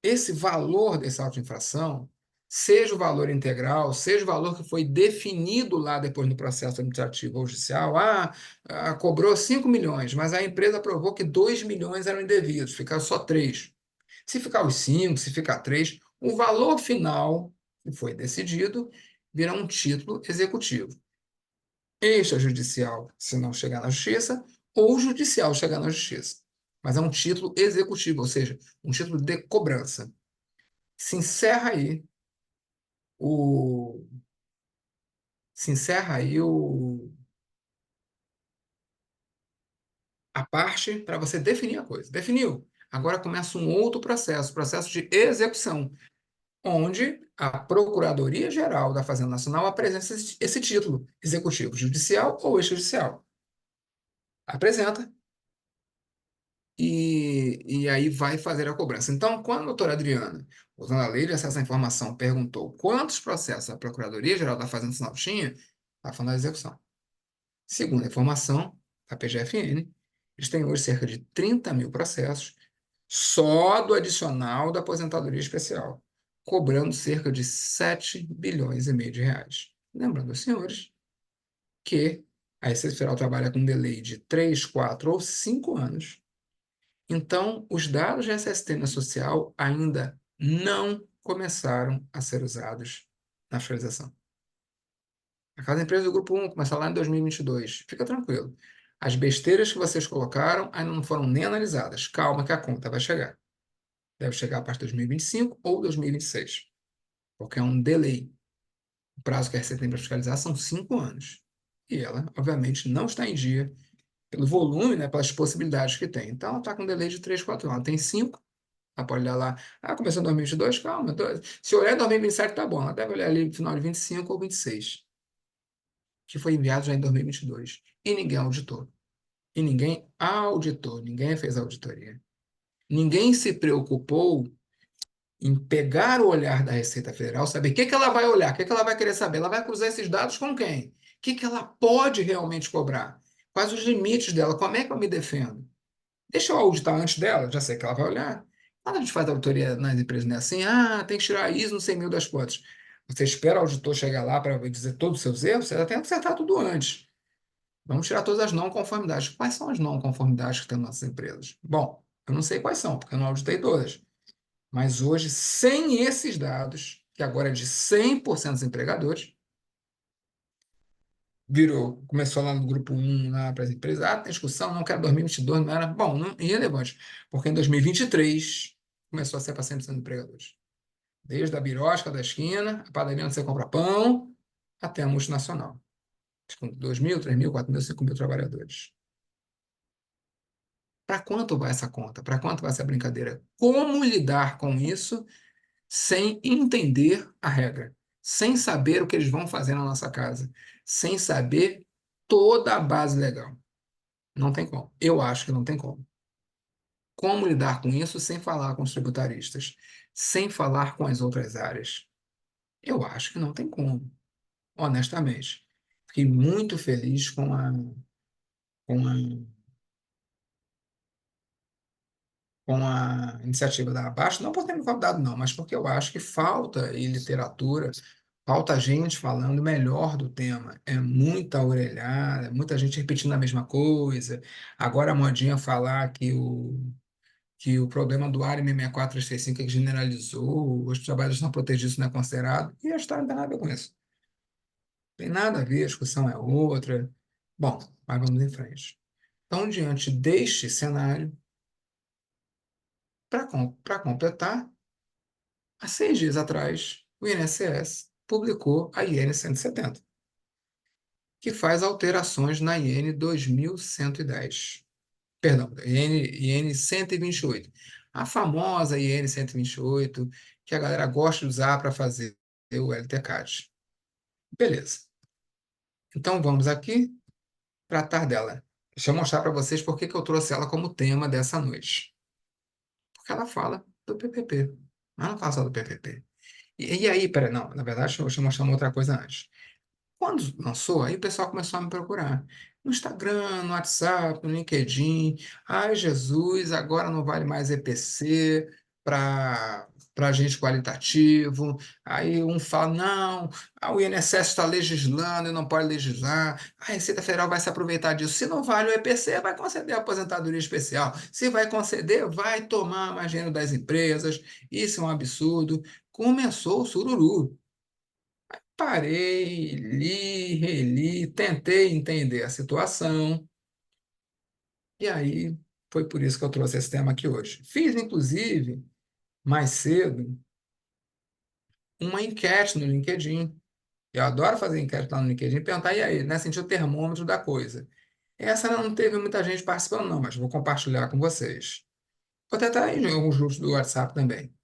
esse valor dessa autoinfração, seja o valor integral, seja o valor que foi definido lá depois no processo administrativo ou judicial, cobrou 5 milhões, mas a empresa provou que 2 milhões eram indevidos, ficaram só 3. Se ficar os 5, se ficar 3, o valor final que foi decidido virá um título executivo. Extrajudicial, se não chegar na justiça, ou judicial chegar na justiça. Mas é um título executivo, ou seja, um título de cobrança. Se encerra aí o se encerra aí a parte para você definir a coisa. Definiu. Agora começa um outro processo, processo de execução, onde a Procuradoria-Geral da Fazenda Nacional apresenta esse título, executivo judicial ou extrajudicial. Apresenta e aí vai fazer a cobrança. Então, quando a doutora Adriana, usando a lei de acesso à informação, perguntou quantos processos a Procuradoria-Geral da Fazenda Nacional tinha, está falando da execução. Segundo a informação da PGFN, eles têm hoje cerca de 30 mil processos só do adicional da aposentadoria especial, cobrando cerca de 7 bilhões e meio de reais. Lembrando aos senhores que a Receita Federal trabalha com um delay de 3, 4 ou 5 anos. Então, os dados de assistência social ainda não começaram a ser usados na fiscalização. Aquelas empresas do grupo um começaram lá em 2022. Fica tranquilo. As besteiras que vocês colocaram ainda não foram nem analisadas. Calma que a conta vai chegar. Deve chegar a partir de 2025 ou 2026, porque é um delay. O prazo que a Receita tem para fiscalizar são 5 anos. E ela, obviamente, não está em dia pelo volume, né, pelas possibilidades que tem. Então, ela está com um delay de 3, 4 anos. Ela tem 5, ela pode olhar lá. Ah, começou em 2022, calma. Se olhar em 2027, tá bom. Ela deve olhar ali no final de 25 ou 26, que foi enviado já em 2022. E ninguém auditou. E ninguém auditou, ninguém fez auditoria. Ninguém se preocupou em pegar o olhar da Receita Federal, saber o que que ela vai olhar, o que que ela vai querer saber, ela vai cruzar esses dados com quem? O que que ela pode realmente cobrar? Quais os limites dela? Como é que eu me defendo? Deixa eu auditar antes dela, já sei que ela vai olhar. Quando a gente faz auditoria nas empresas, não é assim, tem que tirar ISO no 100 mil das contas. Você espera o auditor chegar lá para dizer todos os seus erros, você tem que acertar tudo antes. Vamos tirar todas as não conformidades. Quais são as não conformidades que tem nas nossas empresas? Bom, eu não sei quais são, porque eu não auditei todas. Mas hoje, sem esses dados, que agora é de 100% dos empregadores, começou lá no grupo um lá para as empresas, tem discussão, não quero 2022, não era, bom, não, irrelevante, porque em 2023 começou a ser para 100% dos empregadores. Desde a birosca da esquina, a padaria onde você compra pão, até a multinacional. Com 2 mil, 3 mil, 4 mil, 5 mil trabalhadores. Para quanto vai essa conta? Para quanto vai essa brincadeira? Como lidar com isso sem entender a regra, sem saber o que eles vão fazer na nossa casa, sem saber toda a base legal? Não tem como. Eu acho que não tem como. Como lidar com isso sem falar com os tributaristas, sem falar com as outras áreas? Eu acho que não tem como, honestamente. Fiquei muito feliz com a com a iniciativa da Abaixo, não por ter me convidado, não, mas porque eu acho que falta em literatura, falta gente falando melhor do tema. É muita orelhada, muita gente repetindo a mesma coisa. Agora a modinha é falar que o problema do área 64365 é que generalizou, os trabalhos não protegidos não é considerado, e a história não tem nada a ver com isso. Tem nada a ver, a discussão é outra. Bom, mas vamos em frente. Então, diante deste cenário, para completar, há 6 dias atrás, o INSS publicou a IN 170, que faz alterações na IN 2110. Perdão, IN 128. A famosa IN 128, que a galera gosta de usar para fazer o LTCAD. Beleza. Então vamos aqui tratar dela. Deixa eu mostrar para vocês por que que eu trouxe ela como tema dessa noite. Porque ela fala do PPP. Ela não fala só do PPP. E aí, peraí, não, na verdade, deixa eu mostrar uma outra coisa antes. Quando lançou, aí o pessoal começou a me procurar. No Instagram, no WhatsApp, no LinkedIn. Ai, Jesus, agora não vale mais EPC para agente qualitativo. Aí um fala, não, o INSS está legislando e não pode legislar. A Receita Federal vai se aproveitar disso. Se não vale o EPC, vai conceder a aposentadoria especial. Se vai conceder, vai tomar mais dinheiro das empresas. Isso é um absurdo. Começou o sururu. Parei, li, reli, tentei entender a situação, e aí foi por isso que eu trouxe esse tema aqui hoje. Fiz, inclusive, mais cedo, uma enquete no LinkedIn. Eu adoro fazer enquete lá no LinkedIn e perguntar, e aí, né? Sentir o termômetro da coisa. Essa não teve muita gente participando, não, mas vou compartilhar com vocês. Vou tentar em alguns grupos do WhatsApp também.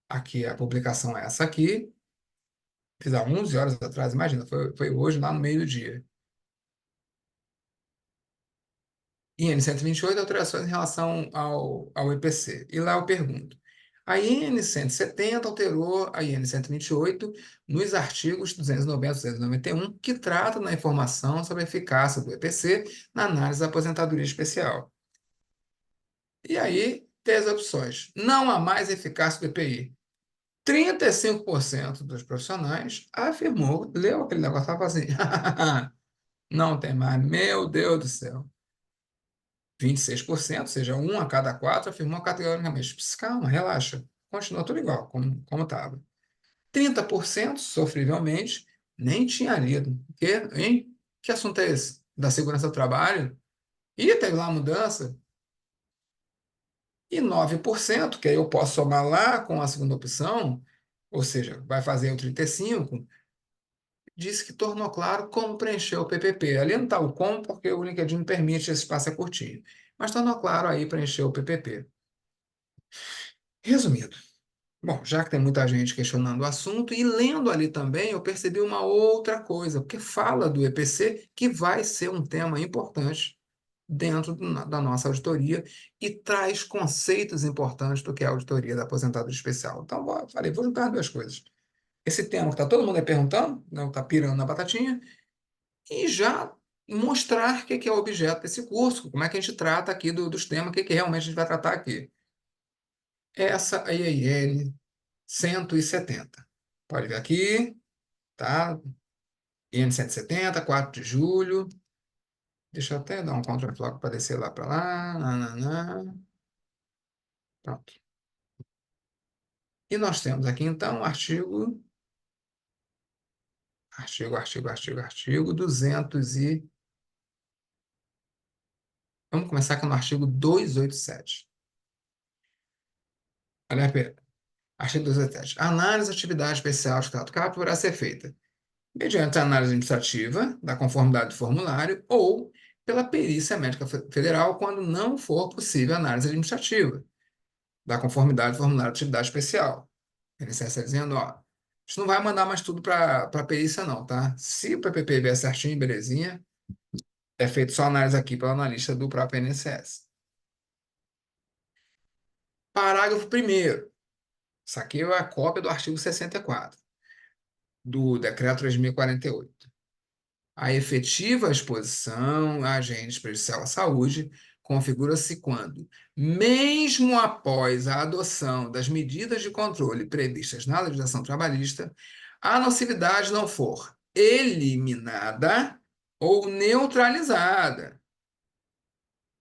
Aqui, a publicação é essa aqui. Fiz há 11 horas atrás, imagina, foi hoje, lá no meio do dia. IN 128, alterações em relação ao IPC. E lá eu pergunto. A IN 170 alterou a IN 128 nos artigos 290 e 291, que tratam da informação sobre a eficácia do IPC na análise da aposentadoria especial. E aí, tem as opções. Não há mais eficácia do EPI. 35% dos profissionais afirmou, leu aquele negócio e falou assim, não tem mais, meu Deus do céu. 26%, ou seja, um a cada quatro, afirmou categoricamente: calma, relaxa, continua tudo igual, como estava. 30% sofrivelmente, Nem tinha lido. Que, hein? Que assunto é esse? Da segurança do trabalho? E teve lá a mudança. E 9%, que aí eu posso somar lá com a segunda opção, ou seja, vai fazer o 35%, disse que tornou claro como preencher o PPP. Ali não está o como, porque o LinkedIn não permite, esse espaço é curtinho. Mas tornou claro aí preencher o PPP. Resumido. Bom, já que tem muita gente questionando o assunto e lendo ali também, eu percebi uma outra coisa, porque fala do EPC, que vai ser um tema importante dentro da nossa auditoria e traz conceitos importantes do que é a auditoria da aposentadoria especial. Então, falei, vou juntar duas coisas. Esse tema que está todo mundo aí perguntando, não está pirando na batatinha, e já mostrar o que é o objeto desse curso, como é que a gente trata aqui dos temas, o que realmente a gente vai tratar aqui. Essa IAL 170. Pode ver aqui, tá? IN 170, 4 de julho. Deixa eu até dar um contrafloco para descer lá para lá. Nananã. Pronto. E nós temos aqui, então, o artigo 200 e... Vamos começar com o artigo 287. Olha, artigo 287. Análise de atividade especial de trato CAP poderá ser feita mediante análise administrativa da conformidade do formulário ou pela perícia médica federal, quando não for possível análise administrativa da conformidade do formulário de atividade especial. A INSS está dizendo, ó, a gente não vai mandar mais tudo para a perícia, não, tá? Se o PPP vier certinho, belezinha, é feito só análise aqui pelo analista do próprio INSS. Parágrafo 1º. Isso aqui é a cópia do artigo 64 do Decreto 3.048. A efetiva exposição a agentes prejudicial à saúde configura-se quando, mesmo após a adoção das medidas de controle previstas na legislação trabalhista, a nocividade não for eliminada ou neutralizada.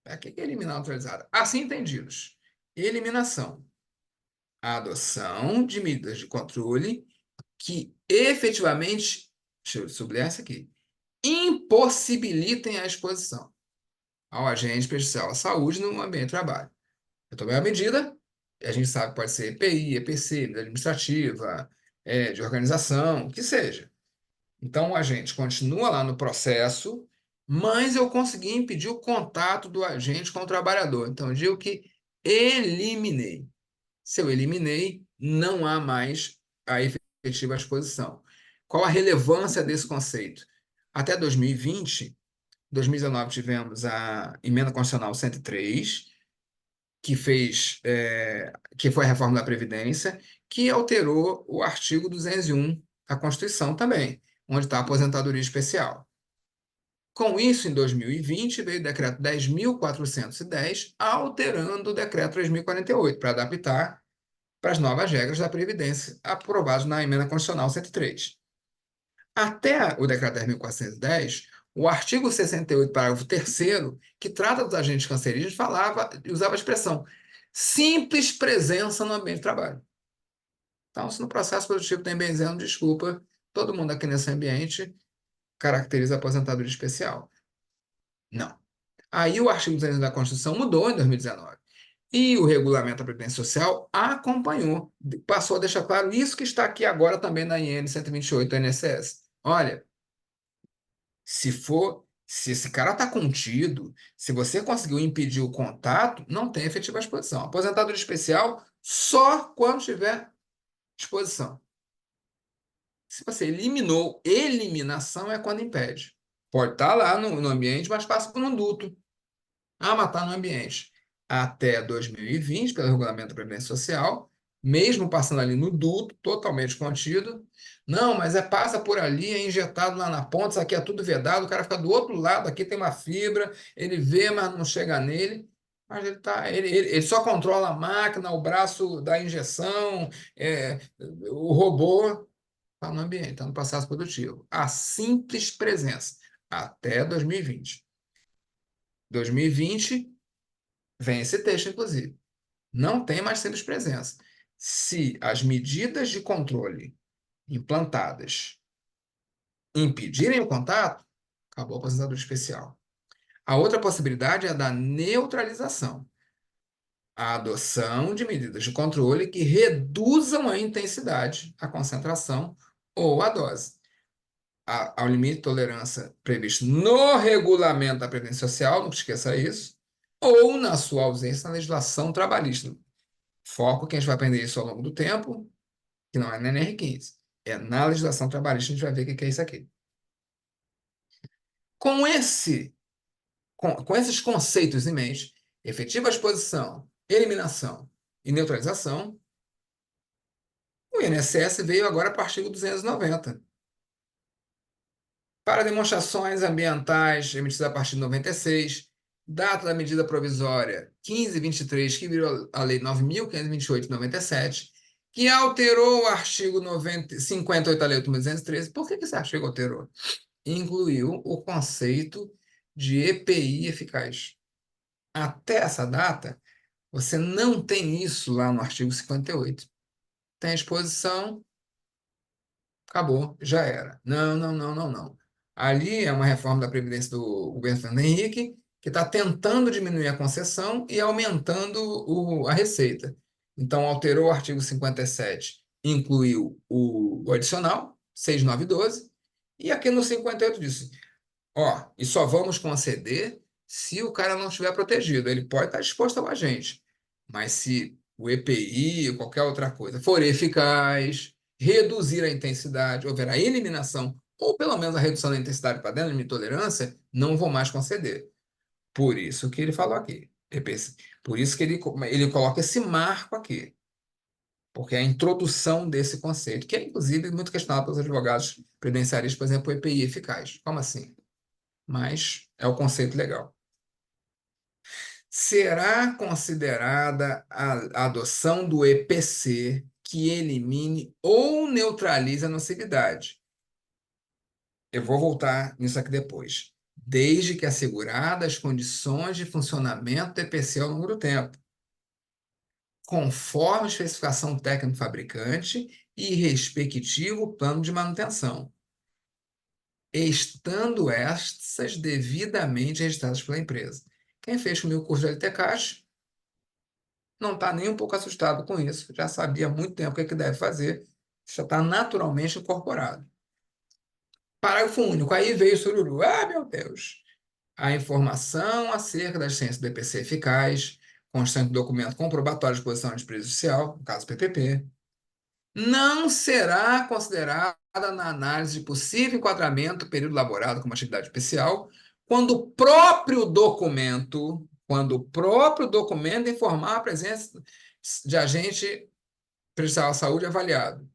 O que é eliminar ou neutralizada? Assim entendidos. Eliminação. A adoção de medidas de controle que efetivamente, deixa eu sublinhar isso aqui, impossibilitem a exposição ao agente prejudicial à saúde no ambiente de trabalho. Eu tomei a medida, a gente sabe que pode ser EPI, EPC, medida administrativa, de organização, o que seja. Então, o agente continua lá no processo, mas eu consegui impedir o contato do agente com o trabalhador. Então, eu digo que eliminei. Se eu eliminei, não há mais a efetiva exposição. Qual a relevância desse conceito? Até 2020, 2019 tivemos a emenda constitucional 103, que foi a reforma da Previdência, que alterou o artigo 201 da Constituição também, onde está a aposentadoria especial. Com isso, em 2020, veio o decreto 10.410, alterando o decreto 3.048, para adaptar para as novas regras da Previdência, aprovados na emenda constitucional 103. Até o decreto 10.410, o artigo 68, parágrafo 3º, que trata dos agentes cancerígenos, usava a expressão simples presença no ambiente de trabalho. Então, se no processo produtivo tem benzeno, desculpa, todo mundo aqui nesse ambiente caracteriza a aposentadoria especial. Não. Aí o artigo 200 da Constituição mudou em 2019. E o regulamento da Previdência Social acompanhou, passou a deixar claro isso que está aqui agora também na IN 128 do INSS. Olha, se esse cara está contido, se você conseguiu impedir o contato, não tem efetiva exposição. Aposentadoria especial só quando tiver exposição. Se você eliminou, eliminação é quando impede. Pode estar lá no ambiente, mas passa por um duto. A matar no ambiente. Até 2020, pelo regulamento da Previdência Social, mesmo passando ali no duto, totalmente contido. Não, mas passa por ali, é injetado lá na ponta, isso aqui é tudo vedado, o cara fica do outro lado, aqui tem uma fibra, ele vê, mas não chega nele. Mas ele só controla a máquina, o braço da injeção, o robô está no ambiente, está no processo produtivo. A simples presença, até 2020. 2020, vem esse texto, inclusive. Não tem mais simples presença. Se as medidas de controle implantadas impedirem o contato, acabou a aposentadoria especial. A outra possibilidade é a da neutralização, a adoção de medidas de controle que reduzam a intensidade, a concentração ou a dose. Ao limite de tolerância previsto no regulamento da Previdência Social, não esqueça isso, ou, na sua ausência, na legislação trabalhista. Foco que a gente vai aprender isso ao longo do tempo, que não é na NR15, é na legislação trabalhista, a gente vai ver o que é isso aqui. Com com esses conceitos em mente, efetiva exposição, eliminação e neutralização, o INSS veio agora para o artigo 290. Para demonstrações ambientais emitidas a partir de 96, data da medida provisória 1523, que virou a Lei 9.528 de 97, que alterou o artigo 58 da Lei 8.213. Por que esse artigo alterou? Incluiu o conceito de EPI eficaz. Até essa data, você não tem isso lá no artigo 58. Tem exposição, acabou, já era. Não, não, não, não, não. Ali é uma reforma da Previdência do governo Fernando Henrique, que está tentando diminuir a concessão e aumentando a receita. Então, alterou o artigo 57, incluiu o adicional, 6.912, e aqui no 58 disse: ó, e só vamos conceder se o cara não estiver protegido. Ele pode estar exposto ao agente, mas se o EPI ou qualquer outra coisa for eficaz, reduzir a intensidade, houver a eliminação, ou pelo menos a redução da intensidade para dentro de minha tolerância, não vou mais conceder. Por isso que ele falou aqui. Por isso que ele coloca esse marco aqui. Porque é a introdução desse conceito, que é, inclusive, muito questionado pelos advogados previdenciaristas, por exemplo, o EPI eficaz. Como assim? Mas é o conceito legal. Será considerada a adoção do EPC que elimine ou neutralize a nocividade? Eu vou voltar nisso aqui depois. Desde que asseguradas as condições de funcionamento do EPC ao longo do tempo, conforme a especificação técnica do fabricante e respectivo plano de manutenção, estando estas devidamente registradas pela empresa. Quem fez comigo o curso de LTCAS não está nem um pouco assustado com isso, já sabia há muito tempo o que é que deve fazer, já está naturalmente incorporado. Parágrafo único, aí veio o sururu. Ah, meu Deus! A informação acerca das ciências do EPC eficaz, constante do documento comprobatório de posição de prejudicial, no caso PPP, não será considerada na análise de possível enquadramento do período laborado como atividade especial, quando o próprio documento informar a presença de agente prejudicial à saúde avaliado.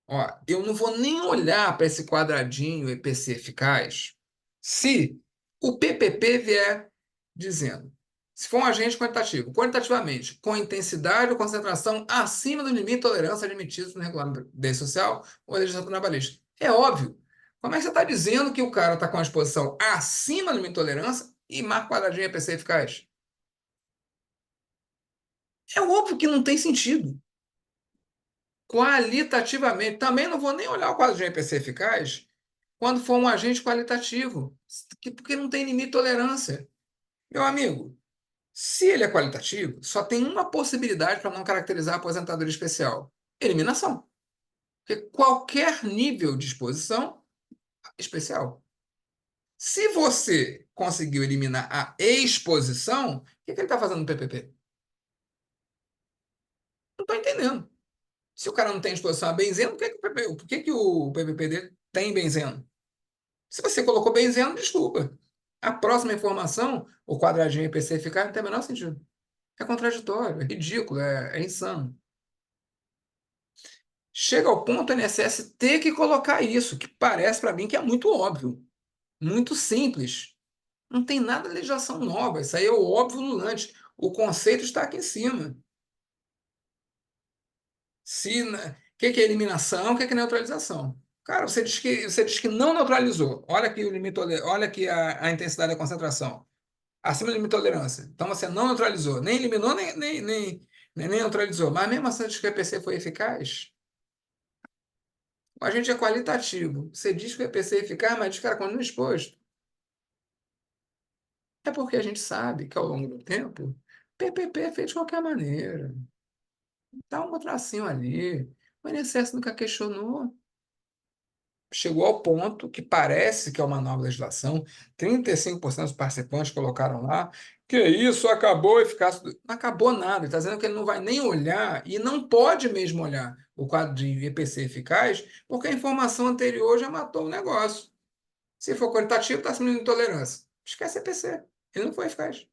Ó, eu não vou nem olhar para esse quadradinho EPC eficaz se o PPP vier dizendo, se for um agente quantitativamente, com intensidade ou concentração acima do limite de tolerância admitido no regulamento social ou legislação trabalhista. É óbvio. Como é que você está dizendo que o cara está com a exposição acima do limite de tolerância e marca quadradinho EPC eficaz? É óbvio que não tem sentido. Qualitativamente, também não vou nem olhar o quadro de IPC eficaz quando for um agente qualitativo, porque não tem limite de tolerância. Meu amigo, se ele é qualitativo, só tem uma possibilidade para não caracterizar a aposentadoria especial: eliminação. Porque qualquer nível de exposição especial. Se você conseguiu eliminar a exposição, o que ele está fazendo no PPP? Não estou entendendo. Se o cara não tem exposição a benzeno, por que o PPP dele tem benzeno? Se você colocou benzeno, desculpa. A próxima informação, o quadradinho IPC eficaz, não tem o menor sentido. É contraditório, é ridículo, é insano. Chega ao ponto do INSS ter que colocar isso, que parece para mim que é muito óbvio, muito simples. Não tem nada de legislação nova, isso aí é o óbvio lulante. O conceito está aqui em cima. O que é eliminação, o que é neutralização? Cara, você diz que não neutralizou. Olha aqui o limite, olha aqui a intensidade da concentração. Acima do limite de tolerância. Então você não neutralizou, nem eliminou, nem neutralizou. Mas mesmo assim, diz que o EPC foi eficaz? O agente é qualitativo. Você diz que o EPC é eficaz, mas diz que ela continua exposto. É porque a gente sabe que ao longo do tempo, PPP é feito de qualquer maneira. Dá um tracinho ali. O INSS nunca questionou. Chegou ao ponto que parece que é uma nova legislação. 35% dos participantes colocaram lá. Que isso, acabou a eficácia. Não acabou nada. Ele está dizendo que ele não vai nem olhar e não pode mesmo olhar o quadro de IPC eficaz, porque a informação anterior já matou o negócio. Se for qualitativo, está sendo intolerância. Esquece IPC. Ele não foi eficaz.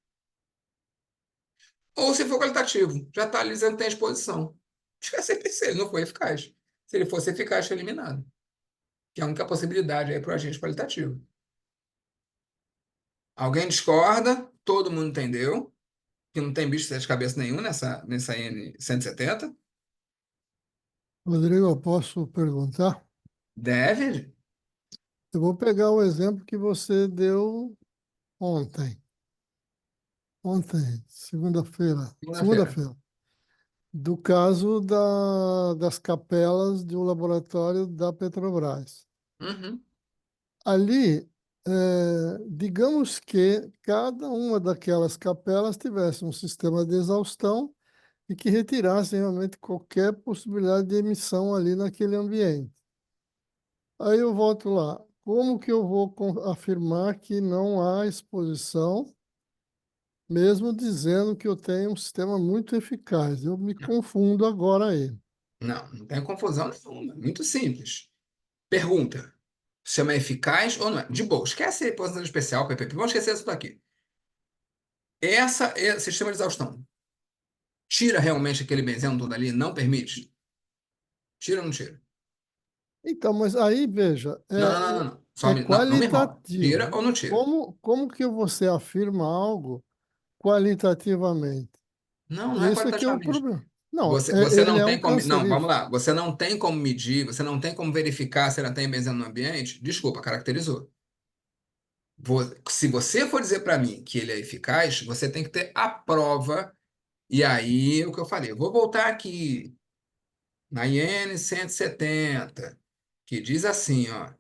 Ou se for qualitativo, já está ali dizendo que tem exposição. Esquece IPC, ele não foi eficaz. Se ele fosse eficaz, foi eliminado. Que é a única possibilidade aí para o agente qualitativo. Alguém discorda, todo mundo entendeu, que não tem bicho de sete cabeças nenhum nessa N 170. Rodrigo, eu posso perguntar? Deve, Eu vou pegar o exemplo que você deu ontem. Ontem, segunda-feira. segunda-feira. Segunda-feira. Do caso das capelas de um laboratório da Petrobras. Uhum. Ali, digamos que cada uma daquelas capelas tivesse um sistema de exaustão e que retirasse realmente qualquer possibilidade de emissão ali naquele ambiente. Aí eu volto lá. Como que eu vou afirmar que não há exposição, mesmo dizendo que eu tenho um sistema muito eficaz? Eu me Não, confundo agora aí. não tem confusão nenhuma. Muito simples. Pergunta: chama eficaz ou não é? De boa, esquece a posição especial, PPP. Vamos esquecer isso daqui. Esse sistema de exaustão tira realmente aquele benzeno todo ali? Não permite? Tira ou não tira? Então, mas aí, veja, Não, não, não, não, não. Não me enrola. Tira ou qualitativo. não tira? Como que você afirma algo qualitativamente? Não, não é Esse aqui é o qualitativamente. problema. Não, Você ele não é tem um como. Não, vamos cancerígeno. lá. Você não tem como medir, você não tem como verificar se ela tem benzeno no ambiente. Desculpa, caracterizou. Se você for dizer para mim que ele é eficaz, você tem que ter a prova. E aí, o que eu falei, eu vou voltar aqui na IN 170, que diz assim, ó.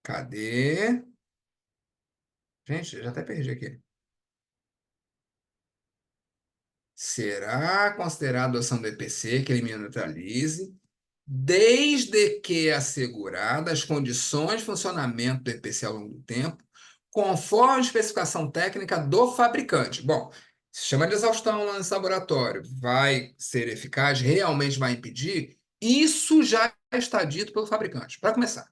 Cadê? Gente, eu já até perdi aqui. Será considerado ação do EPC que elimina e neutralize, desde que asseguradas as condições de funcionamento do EPC ao longo do tempo, conforme a especificação técnica do fabricante. Bom, sistema de exaustão lá nesse laboratório vai ser eficaz, realmente vai impedir? Isso já está dito pelo fabricante, para começar.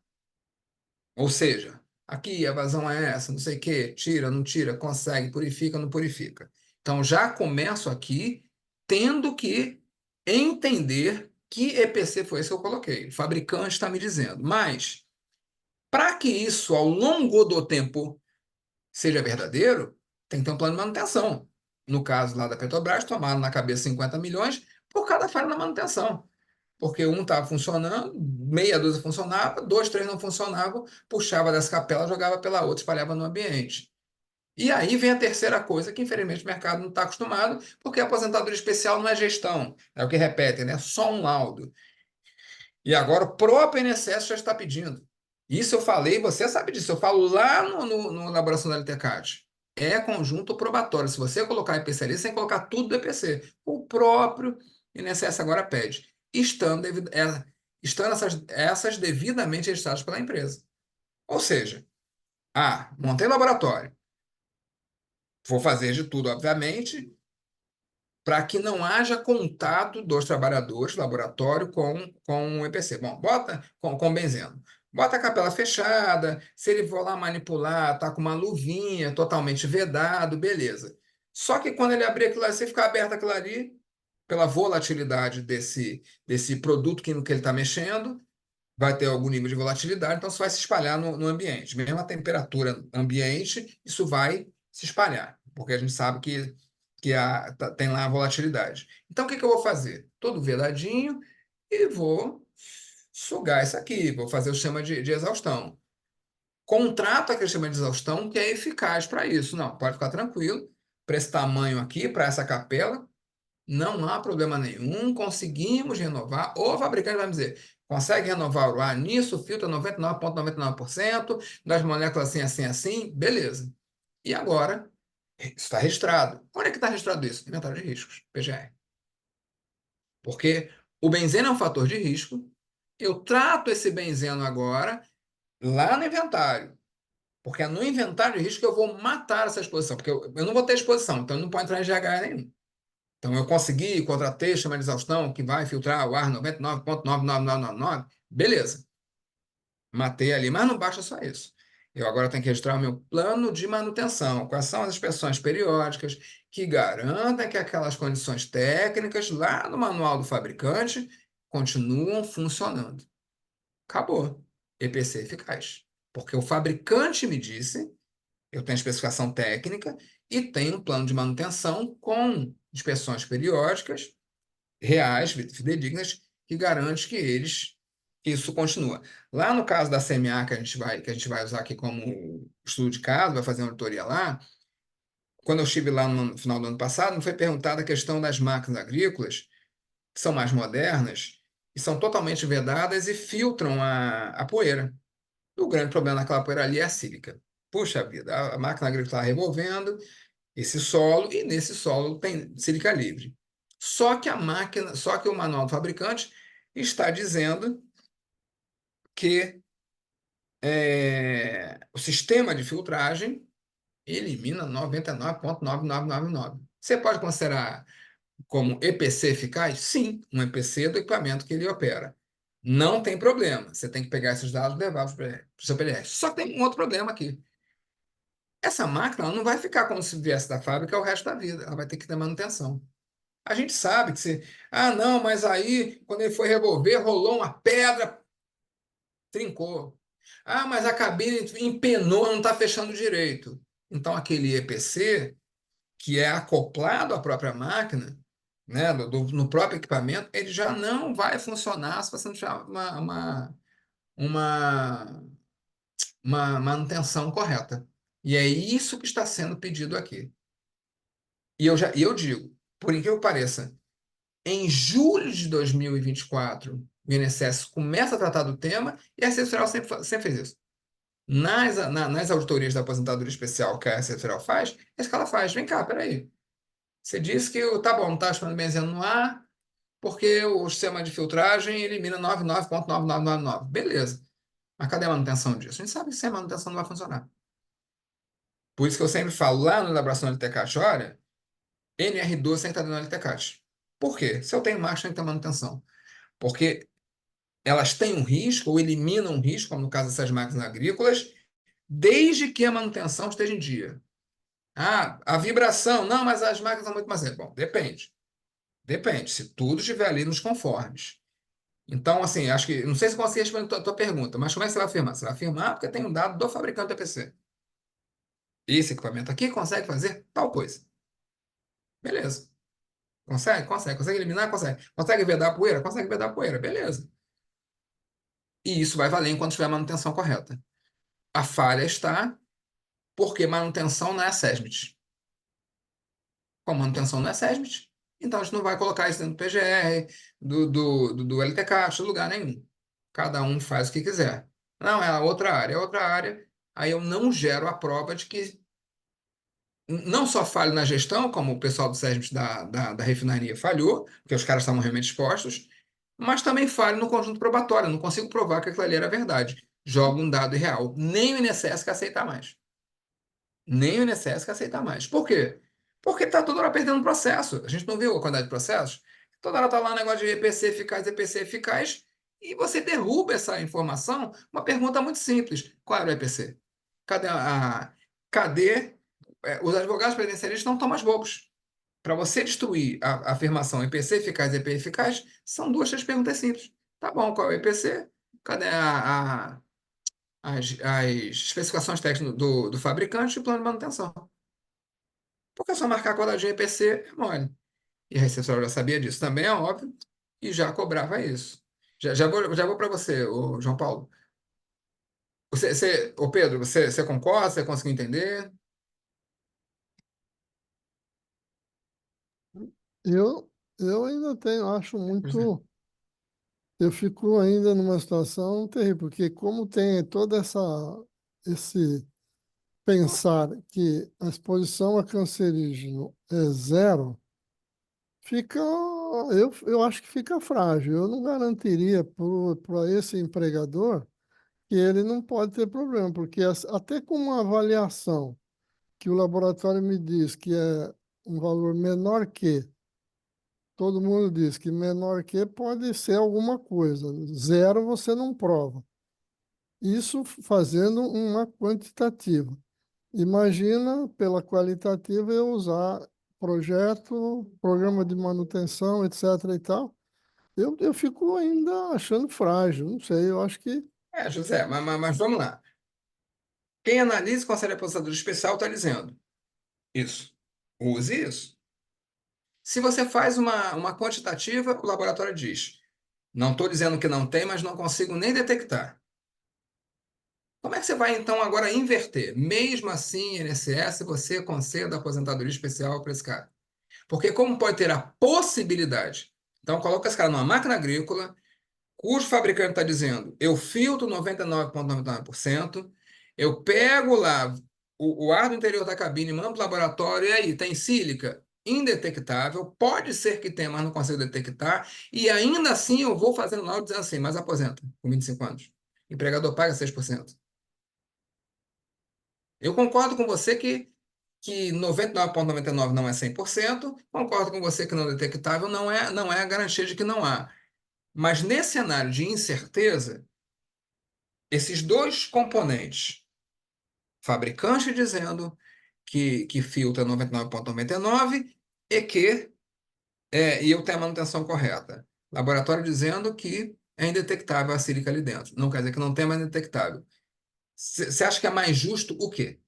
Ou seja, aqui a vazão é essa, não sei o quê, tira, não tira, consegue, purifica, não purifica. Então já começo aqui tendo que entender que EPC foi esse que eu coloquei. O fabricante está me dizendo. Mas, para que isso ao longo do tempo seja verdadeiro, tem que ter um plano de manutenção. No caso lá da Petrobras, tomaram na cabeça 50 milhões por cada falha na manutenção. Porque um estava funcionando, meia dúzia funcionava, dois, três não funcionavam, puxava dessa capela, jogava pela outra, espalhava no ambiente. E aí vem a terceira coisa que, infelizmente, o mercado não está acostumado, porque a aposentadoria especial não é gestão, é o que repete, né? Só um laudo. E agora o próprio INSS já está pedindo. Isso eu falei, você sabe disso, eu falo lá no elaboração da LTCAT. É conjunto probatório. Se você colocar IPC ali, você tem que colocar tudo do IPC. O próprio INSS agora pede, estando essas devidamente registradas pela empresa. Ou seja, montei laboratório, vou fazer de tudo, obviamente, para que não haja contato dos trabalhadores do laboratório com o EPC. Bom, bota com benzeno. Bota a capela fechada, se ele for lá manipular, tá com uma luvinha totalmente vedado, beleza. Só que quando ele abrir aquilo ali, se ficar aberto aquilo ali, pela volatilidade desse produto que ele está mexendo, vai ter algum nível de volatilidade, então isso vai se espalhar no ambiente. Mesmo a temperatura ambiente, isso vai se espalhar, porque a gente sabe que tem lá a volatilidade. Então, o que que eu vou fazer? Todo vedadinho e vou sugar isso aqui, vou fazer o sistema de exaustão. Contrato aquele sistema de exaustão que é eficaz para isso. Não, pode ficar tranquilo, para esse tamanho aqui, para essa capela, Não há problema nenhum, conseguimos renovar. O fabricante vai me dizer, consegue renovar o ar nisso, filtra 99,99% das moléculas assim, assim, assim, beleza. E agora, isso está registrado. Onde é que está registrado isso? Inventário de riscos, PGR. Porque o benzeno é um fator de risco, eu trato esse benzeno agora lá no inventário. Porque é no inventário de risco que eu vou matar essa exposição, porque eu não vou ter exposição, então não pode entrar em GH nenhum. Então eu consegui, contratei chama de exaustão que vai filtrar o ar 99,99999, beleza, matei ali, mas não basta só isso. Eu agora tenho que registrar o meu plano de manutenção. Quais são as inspeções periódicas que garantem que aquelas condições técnicas lá no manual do fabricante continuam funcionando. Acabou. EPC eficaz. Porque o fabricante me disse, eu tenho especificação técnica e tenho um plano de manutenção com inspeções periódicas reais, fidedignas, que garante que isso continua. Lá no caso da CMA, que a gente vai usar aqui como estudo de caso, vai fazer uma auditoria lá, quando eu estive lá no final do ano passado, me foi perguntada a questão das máquinas agrícolas, que são mais modernas, e são totalmente vedadas e filtram a poeira. O grande problema daquela poeira ali é a sílica. Puxa vida, a máquina agrícola está revolvendo esse solo e nesse solo tem sílica livre. Só que o manual do fabricante está dizendo que o sistema de filtragem elimina 99,9999. Você pode considerar como EPC eficaz? Sim, um EPC do equipamento que ele opera. Não tem problema. Você tem que pegar esses dados e levar para o seu PLR. Só que tem um outro problema aqui. Essa máquina ela não vai ficar como se viesse da fábrica o resto da vida. Ela vai ter que ter manutenção. A gente sabe que se. Ah, não, mas aí, quando ele foi revolver, rolou uma pedra, trincou. Ah, mas a cabine empenou, não está fechando direito. Então, aquele EPC, que é acoplado à própria máquina, né, no próprio equipamento, ele já não vai funcionar se você não tiver uma, uma manutenção correta. E é isso que está sendo pedido aqui. E eu digo, por incrível que pareça, em julho de 2024, o INSS começa a tratar do tema e a Receita Federal sempre fez isso. Nas auditorias da aposentadoria especial que a Receita Federal faz, é isso que ela faz. Vem cá, peraí. Você disse que tá bom, não está chamando benzeno no ar, porque o sistema de filtragem elimina 99,9999. Beleza. Mas cadê a manutenção disso? A gente sabe que sem manutenção não vai funcionar. Por isso que eu sempre falo lá no elaboração do LTCAT, olha, NR12 tem que estar dentro do LTCAT. Por quê? Se eu tenho marcha, tem que ter manutenção. Porque elas têm um risco ou eliminam um risco, como no caso dessas máquinas agrícolas, desde que a manutenção esteja em dia. Ah, a vibração, não, mas as máquinas são muito mais. Bom, depende. Depende, se tudo estiver ali nos conformes. Então, assim, acho que. Não sei se consegui responder a tua pergunta, mas como é que você vai afirmar? Você vai afirmar porque tem um dado do fabricante do EPC. Esse equipamento aqui consegue fazer tal coisa. Beleza. Consegue? Consegue. Consegue eliminar? Consegue. Consegue vedar a poeira? Consegue vedar a poeira. Beleza. E isso vai valer enquanto tiver a manutenção correta. A falha está porque manutenção não é SESMIT. Como manutenção não é SESMIT, então a gente não vai colocar isso dentro do PGR, do LTCAT, lugar nenhum. Cada um faz o que quiser. Não, é outra área. Aí eu não gero a prova de que não só falho na gestão, como o pessoal do SESMIT da refinaria falhou, porque os caras estavam realmente expostos, mas também falho no conjunto probatório. Eu não consigo provar que aquilo ali era verdade. Jogo um dado irreal. Nem o INSS quer aceitar mais. Nem o INSS quer aceitar mais. Por quê? Porque está toda hora perdendo processo. A gente não viu a quantidade de processos? Toda hora está lá um negócio de EPC eficaz, e você derruba essa informação. Uma pergunta muito simples: qual era o EPC? Cadê cadê? Os advogados previdenciaristas não estão mais bobos. Para você destruir a afirmação EPC eficaz, são duas, três perguntas simples. Tá bom, qual é o EPC? Cadê as especificações técnicas do fabricante e o plano de manutenção? Porque é só marcar quadradinho EPC é mole. E a Receita Federal já sabia disso também, é óbvio, e já cobrava isso. Já vou para você, ô João Paulo. Ô Pedro, você concorda? Você conseguiu entender? Eu eu ainda tenho, acho Pois é. muito. Eu fico ainda numa situação terrível, porque como tem toda esse pensar que a exposição a cancerígeno é zero, fica, eu acho que fica frágil. Eu não garantiria para esse empregador que ele não pode ter problema, porque até com uma avaliação que o laboratório me diz que é um valor menor que, todo mundo diz que menor que pode ser alguma coisa. Zero você não prova. Isso fazendo uma quantitativa. Imagina, pela qualitativa, eu usar projeto, programa de manutenção, etc. e tal. Eu fico ainda achando frágil, não sei, eu acho que José, mas vamos lá. Quem analisa e considera aposentador especial está dizendo isso. Use isso. Se você faz uma quantitativa, o laboratório diz: não estou dizendo que não tem, mas não consigo nem detectar. Como é que você vai, então, agora inverter? Mesmo assim, INSS, você conceda aposentadoria especial para esse cara. Porque como pode ter a possibilidade? Então, coloca esse cara numa máquina agrícola, cujo fabricante está dizendo, eu filtro 99,99%, eu pego lá o ar do interior da cabine, mando para o laboratório, e aí, tem sílica? Indetectável, pode ser que tenha, mas não consigo detectar, e ainda assim eu vou fazendo laudo dizendo assim, mas aposenta, com 25 anos. O empregador paga 6%. Eu concordo com você que 99,99 não é 100%. Concordo com você que não detectável não é a garantia de que não há. Mas nesse cenário de incerteza, esses dois componentes, fabricante dizendo que filtra 99,99 e que e eu tenho a manutenção correta. Laboratório dizendo que é indetectável a sílica ali dentro. Não quer dizer que não tem, mas é indetectável. Você acha que é mais justo o quê?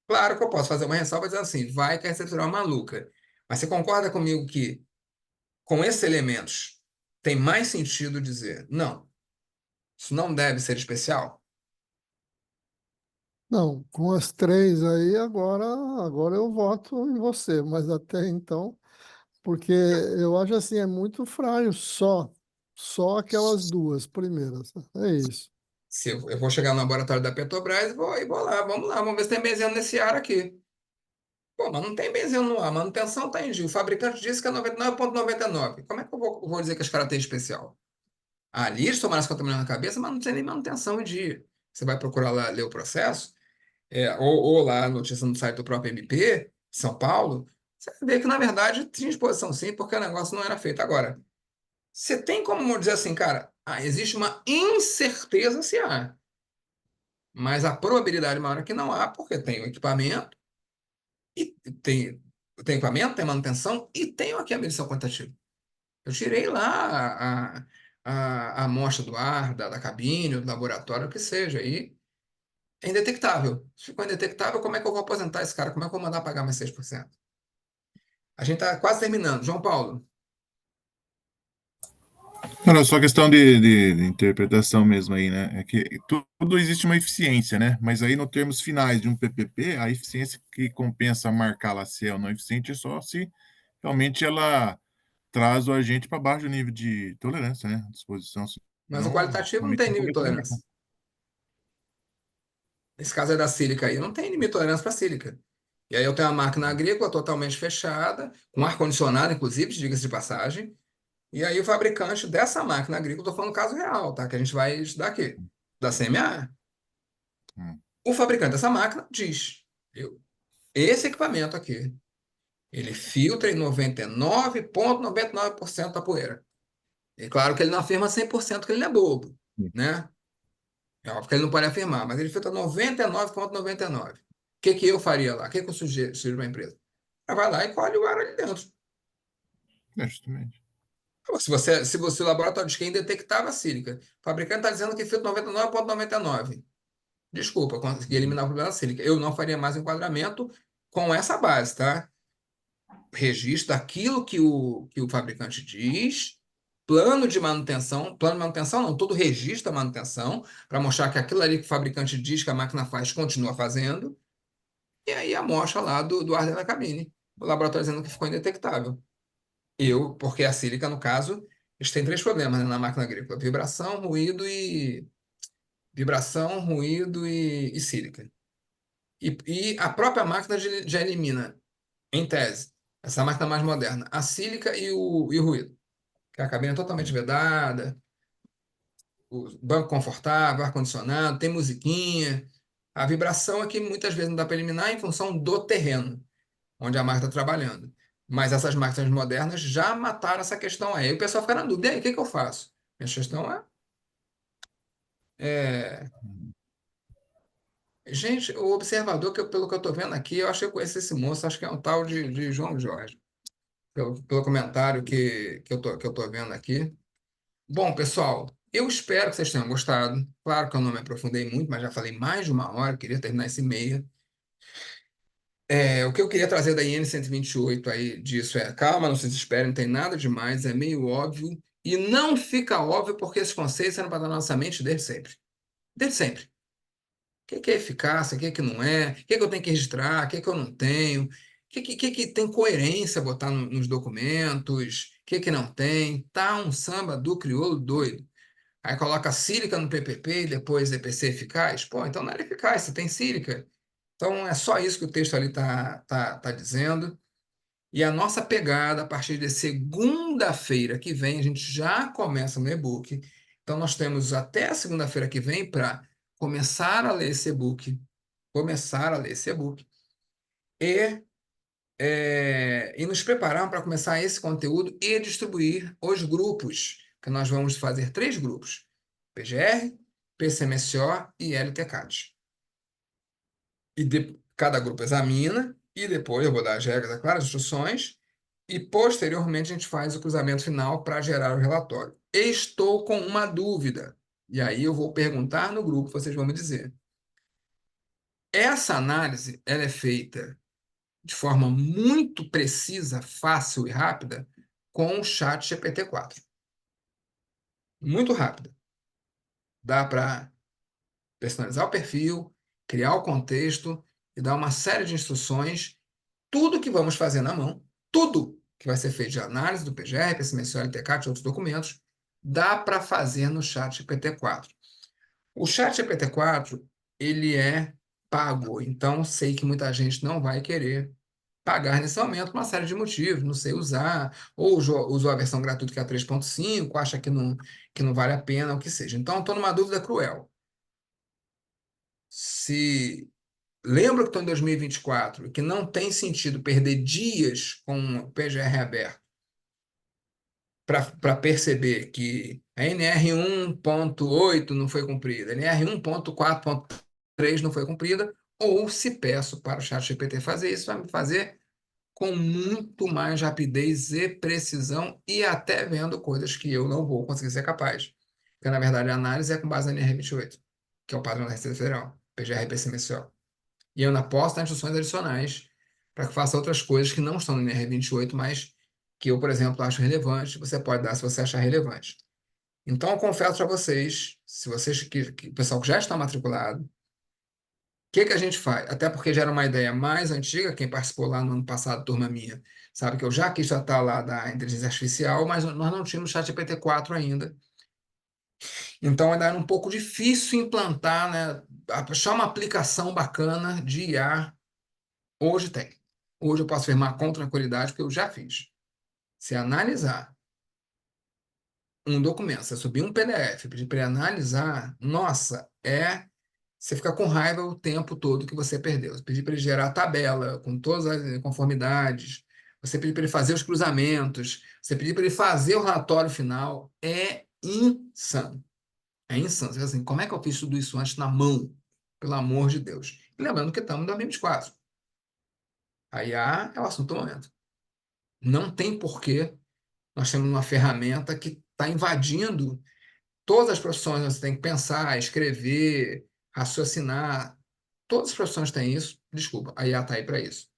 Claro que eu posso fazer uma ressalva dizendo assim, vai que a receptora é maluca. Mas você concorda comigo que, com esses elementos, tem mais sentido dizer, não, isso não deve ser especial? não. Com as três aí, agora eu voto em você, mas até então, porque eu acho assim, é muito frágil só aquelas duas primeiras. É isso. Se eu vou chegar no laboratório da Petrobras e vou lá, vamos ver se tem benzeno nesse ar aqui. Pô, mas não tem benzeno no ar, manutenção tem, Gil. O fabricante disse que é 99,99. Como é que eu vou dizer que os caras têm especial? Ali eles tomaram essa contaminação na cabeça, mas não tem nem manutenção em dia. Você vai procurar lá, ler o processo, ou lá a notícia no site do próprio MP, São Paulo, você vê que, na verdade, tinha exposição sim, porque o negócio não era feito. Agora, você tem como dizer assim, cara, existe uma incerteza se há, mas a probabilidade maior é que não há, porque tem o equipamento, e tem equipamento, tem manutenção, e tem aqui a medição quantitativa. Eu tirei lá a amostra do ar, da cabine, do laboratório, o que seja, e é indetectável. Se ficou indetectável, como é que eu vou aposentar esse cara? Como é que eu vou mandar pagar mais 6%? A gente está quase terminando. João Paulo, Não, só questão de interpretação mesmo aí, né? É que tudo existe uma eficiência, né? Mas aí, no termos finais de um PPP, a eficiência que compensa marcar lá se é ou não eficiente é só se realmente ela traz o agente para baixo do nível de tolerância, né? Disposição. mas o Senão, qualitativo não realmente tem não limite de começa a marcar. tolerância. Nesse caso é da sílica aí, não tem limite de tolerância para sílica. E aí eu tenho uma máquina agrícola totalmente fechada, com ar-condicionado, inclusive, diga-se de passagem. E aí o fabricante dessa máquina agrícola, estou falando do caso real, tá? Que a gente vai estudar aqui, da CMA. Hum, O fabricante dessa máquina diz, esse equipamento aqui, ele filtra em 99,99% da poeira. E claro que ele não afirma 100% que ele não é bobo, sim. né? É óbvio que ele não pode afirmar, mas ele filtra 99,99%. O que que eu faria lá? O que que eu sugiro para a empresa? Ela vai lá e colhe o ar ali dentro. É, justamente. Se o laboratório diz que é indetectável a sílica, o fabricante está dizendo que filtra 99,99%. Desculpa, consegui eliminar o problema da sílica. Eu não faria mais enquadramento com essa base, tá? Registro daquilo que o fabricante diz, plano de manutenção não, todo registro da manutenção, para mostrar que aquilo ali que o fabricante diz que a máquina faz, continua fazendo, e aí a amostra lá do ar dentro da cabine. O laboratório dizendo que ficou indetectável. Porque a sílica, no caso, eles têm três problemas, né, na máquina agrícola: vibração, ruído e sílica. E a própria máquina já elimina, em tese, essa máquina mais moderna, a sílica e o ruído, que a cabine é totalmente vedada, o banco confortável, ar-condicionado, tem musiquinha. A vibração é que muitas vezes não dá para eliminar em função do terreno onde a máquina está trabalhando. Mas essas máquinas modernas já mataram essa questão aí. O pessoal fica na dúvida: e aí, o que que eu faço? Minha sugestão é. Gente, o observador, pelo que eu estou vendo aqui, eu acho que eu conheço esse moço, acho que é um tal de João Jorge, pelo comentário que eu tô vendo aqui. Bom, pessoal, eu espero que vocês tenham gostado. Claro que eu não me aprofundei muito, mas já falei mais de uma hora, queria terminar esse meia. O que eu queria trazer da IN 128 aí disso calma, não se desesperem, não tem nada demais, é meio óbvio, e não fica óbvio porque esses conceitos eram para estar na nossa mente desde sempre. Desde sempre. O que é eficácia, o que não é, o que eu tenho que registrar, o que eu não tenho, o que tem coerência botar nos documentos, o que não tem. Tá um samba do crioulo doido. Aí coloca sílica no PPP e depois EPC eficaz. Pô, então não era eficaz, você tem sílica. Então é só isso que o texto ali tá dizendo. E a nossa pegada, a partir de segunda-feira que vem, a gente já começa no e-book. Então nós temos até a segunda-feira que vem para começar a ler esse e-book, começar a ler esse e-book e, e nos preparar para começar esse conteúdo e distribuir os grupos, que nós vamos fazer três grupos: PGR, PCMSO e LTCAD. Cada grupo examina, e depois eu vou dar as regras, é claro, as instruções, e posteriormente a gente faz o cruzamento final para gerar o relatório. Estou com uma dúvida, e aí eu vou perguntar no grupo, vocês vão me dizer. Essa análise, ela é feita de forma muito precisa, fácil e rápida com o chat GPT-4. Muito rápida. Dá para personalizar o perfil, criar o contexto e dar uma série de instruções. Tudo que vamos fazer na mão, tudo que vai ser feito de análise do PGR, PCMSO, LTCAT e outros documentos, dá para fazer no chat GPT-4. O chat GPT-4, ele é pago, então sei que muita gente não vai querer pagar nesse momento por uma série de motivos, não sei usar, ou usou a versão gratuita que é a 3.5, acha que não vale a pena, o que seja. Então, estou numa dúvida cruel. Se Lembra que estou em 2024 e que não tem sentido perder dias com o PGR aberto para perceber que a NR 1.8 não foi cumprida, a NR 1.4.3 não foi cumprida, ou se peço para o ChatGPT fazer isso, vai me fazer com muito mais rapidez e precisão e até vendo coisas que eu não vou conseguir ser capaz. Porque, na verdade, a análise é com base na NR 28, que é o padrão da Receita Federal, PGR PCMSO. E eu ainda posso dar instruções adicionais para que faça outras coisas que não estão no NR28, mas que eu, por exemplo, acho relevante. Você pode dar se você achar relevante. Então, eu confesso para vocês, se vocês, o pessoal que já está matriculado, o que a gente faz? Até porque já era uma ideia mais antiga, quem participou lá no ano passado, turma minha, sabe que eu já quis tratar lá da inteligência artificial, mas nós não tínhamos chat GPT-4 ainda. Então, ainda era um pouco difícil implantar, né? Achar uma aplicação bacana de IA. Hoje tem. Hoje eu posso afirmar com tranquilidade, porque eu já fiz. Se analisar um documento, se subir um PDF, pedir para ele analisar, nossa, você fica com raiva o tempo todo que você perdeu. Você pedir para ele gerar a tabela com todas as conformidades, você pedir para ele fazer os cruzamentos, você pedir para ele fazer o relatório final, é insano. É insano. Você fala assim, como é que eu fiz tudo isso antes na mão? Pelo amor de Deus. E lembrando que estamos em 2024. A IA é o assunto do momento. Não tem porquê nós temos uma ferramenta que está invadindo todas as profissões. Você tem que pensar, escrever, raciocinar. Todas as profissões têm isso. Desculpa, a IA está aí para isso.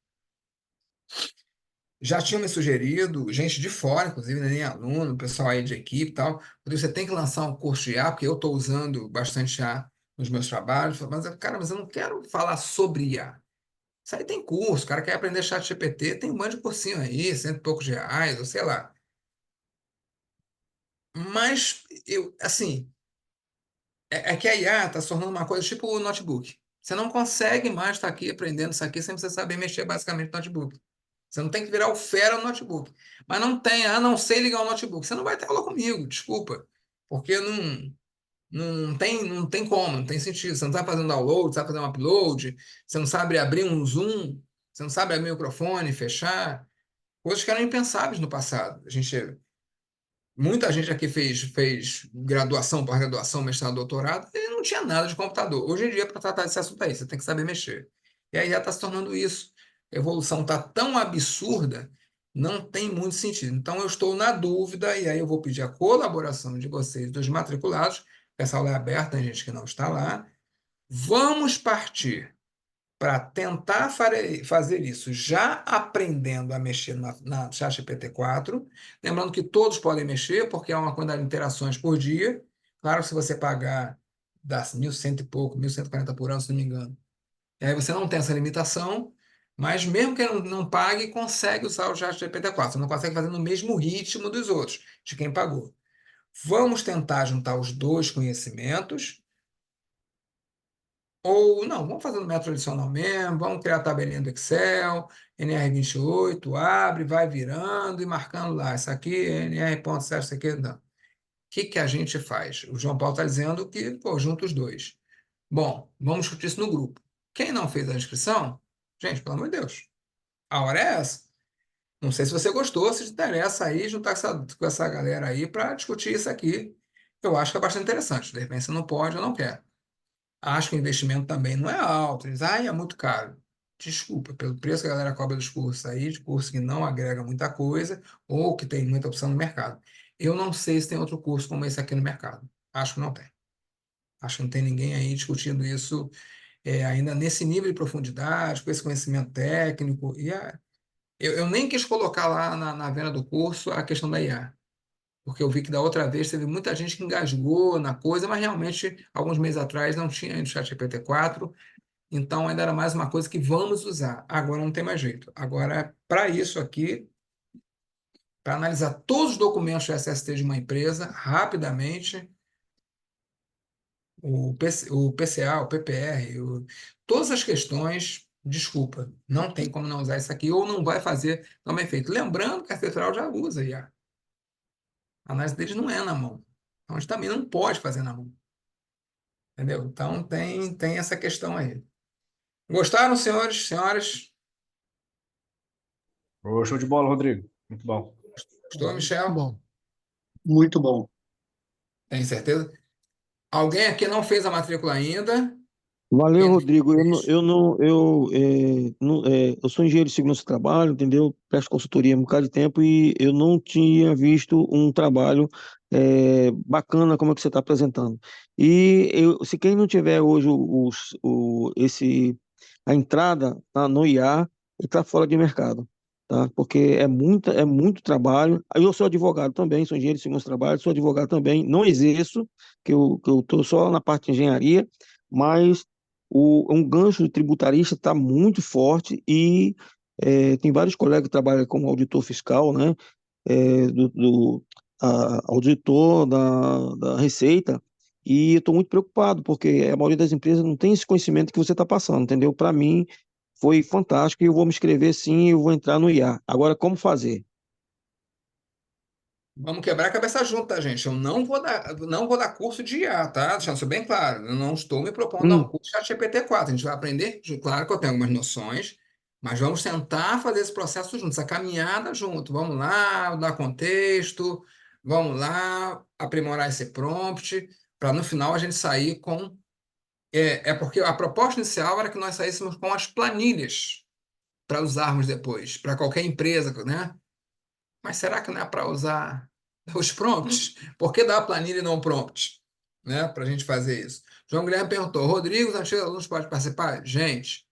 Já tinham me sugerido, gente de fora, inclusive, nem aluno, pessoal aí de equipe e tal, você tem que lançar um curso de IA, porque eu estou usando bastante IA nos meus trabalhos. Mas, cara, eu não quero falar sobre IA. Isso aí tem curso, o cara quer aprender ChatGPT, tem um monte de cursinho aí, cento e poucos reais, ou sei lá. Mas, assim, é que a IA está se tornando uma coisa tipo o notebook. Você não consegue mais estar aqui aprendendo isso aqui sem você saber mexer basicamente no notebook. Você não tem que virar o fera no notebook. Mas não tem, não sei ligar o notebook. Você não vai ter aula comigo, desculpa. Porque não tem como, não tem sentido. Você não está fazendo download, você está fazendo upload, você não sabe abrir um Zoom, você não sabe abrir o microfone, fechar. Coisas que eram impensáveis no passado. Muita gente aqui fez graduação, pós-graduação, mestrado, doutorado, e não tinha nada de computador. Hoje em dia, para tratar desse assunto aí, você tem que saber mexer. E aí já está se tornando isso. A evolução está tão absurda, não tem muito sentido. Então, eu estou na dúvida, e aí eu vou pedir a colaboração de vocês, dos matriculados. Essa aula é aberta, tem gente que não está lá. Vamos partir para tentar fazer isso já aprendendo a mexer na ChatGPT 4, lembrando que todos podem mexer, porque é uma quantidade de interações por dia. Claro que se você pagar, dá 1.100 e pouco, 1.140 por ano, se não me engano. E aí você não tem essa limitação, mas mesmo que não pague, consegue usar o ChatGPT 4. Você não consegue fazer no mesmo ritmo dos outros, de quem pagou. Vamos tentar juntar os dois conhecimentos. Ou não, vamos fazer no método tradicional mesmo, vamos criar a tabelinha do Excel, NR28, abre, vai virando e marcando lá, isso aqui, NR.7, isso aqui, não. O que que a gente faz? O João Paulo está dizendo que, pô, junta os dois. Bom, vamos discutir isso no grupo. Quem não fez a inscrição, gente, pelo amor de Deus, a hora é essa. Não sei se você gostou, se te interessa aí juntar com essa galera aí para discutir isso aqui. Eu acho que é bastante interessante. De repente você não pode ou não quer. Acho que o investimento também não é alto. Eles, é muito caro. Desculpa, pelo preço que a galera cobra dos cursos aí, de curso que não agrega muita coisa, ou que tem muita opção no mercado. Eu não sei se tem outro curso como esse aqui no mercado. Acho que não tem. Acho que não tem ninguém aí discutindo isso ainda nesse nível de profundidade, com esse conhecimento técnico. Eu nem quis colocar lá na venda do curso a questão da IA, porque eu vi que da outra vez teve muita gente que engasgou na coisa, mas realmente, alguns meses atrás, não tinha ainda o ChatGPT 4. Então, ainda era mais uma coisa que vamos usar. Agora não tem mais jeito. Agora, para isso aqui, para analisar todos os documentos de SST de uma empresa rapidamente, o PCA, o PPR, todas as questões, desculpa, não tem como não usar isso aqui, ou não vai fazer tão bem feito. Lembrando que a Federal já usa IA. A análise deles não é na mão. Então, a gente também não pode fazer na mão. Entendeu? Então, tem essa questão aí. Gostaram, senhores, senhoras? Ô, show de bola, Rodrigo. Muito bom. Gostou, Muito Michel? bom. Muito bom. Tem certeza? Alguém aqui não fez a matrícula ainda? Valeu, Quem não Rodrigo. fez? Eu sou engenheiro de segurança do trabalho, entendeu? Presto consultoria há um bocado de tempo e eu não tinha visto um trabalho bacana como é que você está apresentando. Se quem não tiver hoje a entrada no IA, ele está fora de mercado, tá? Porque é muito trabalho. Aí eu sou advogado também, sou engenheiro de segurança do trabalho, sou advogado também, não exerço, que eu estou só na parte de engenharia, mas um gancho tributarista está muito forte e tem vários colegas que trabalham como auditor fiscal, né? Auditor da Receita, e eu estou muito preocupado, porque a maioria das empresas não tem esse conhecimento que você está passando, entendeu? Para mim, foi fantástico e eu vou me inscrever sim e eu vou entrar no IA. Agora, como fazer? Vamos quebrar a cabeça junto, tá, gente? Eu não vou dar curso de IA, tá? Deixando isso bem claro. Eu não estou me propondo a um Hum, curso de ChatGPT 4. A gente vai aprender, claro que eu tenho algumas noções, mas vamos tentar fazer esse processo junto, essa caminhada junto. Vamos lá, dar contexto, vamos lá, aprimorar esse prompt, para no final a gente sair com. Porque a proposta inicial era que nós saíssemos com as planilhas para usarmos depois, para qualquer empresa, né? Mas será que não é para usar os prompts? Por que dar a planilha e não o prompt? Né? Para a gente fazer isso. João Guilherme perguntou: Rodrigo, os antigos alunos podem participar? Gente,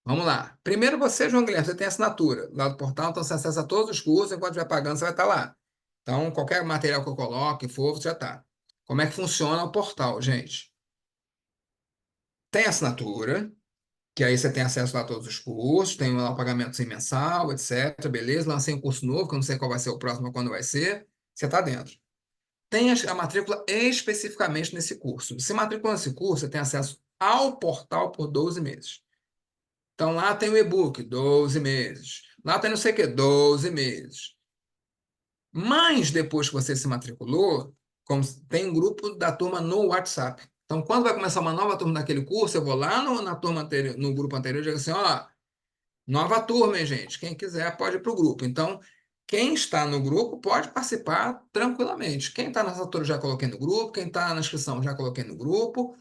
vamos lá. Primeiro você, João Guilherme, você tem assinatura lá do portal, então você acessa todos os cursos, enquanto estiver pagando, você vai estar lá. Então, qualquer material que eu coloque, for, você já está. Como é que funciona o portal, gente? Tem assinatura, que aí você tem acesso lá a todos os cursos, tem lá o pagamento sem mensal, etc. Beleza? Lancei um curso novo, que eu não sei qual vai ser o próximo, quando vai ser. Você está dentro. Tem a matrícula especificamente nesse curso. Se matricula nesse curso, você tem acesso ao portal por 12 meses. Então lá tem o e-book, 12 meses. Lá tem não sei o quê, 12 meses. Mas depois que você se matriculou, tem um grupo da turma no WhatsApp. Então, quando vai começar uma nova turma daquele curso, eu vou lá na turma anterior, no grupo anterior e digo assim, ó, nova turma, hein, gente? Quem quiser pode ir para o grupo. Então, quem está no grupo pode participar tranquilamente. Quem está na assinatura já coloquei no grupo, quem está na inscrição já coloquei no grupo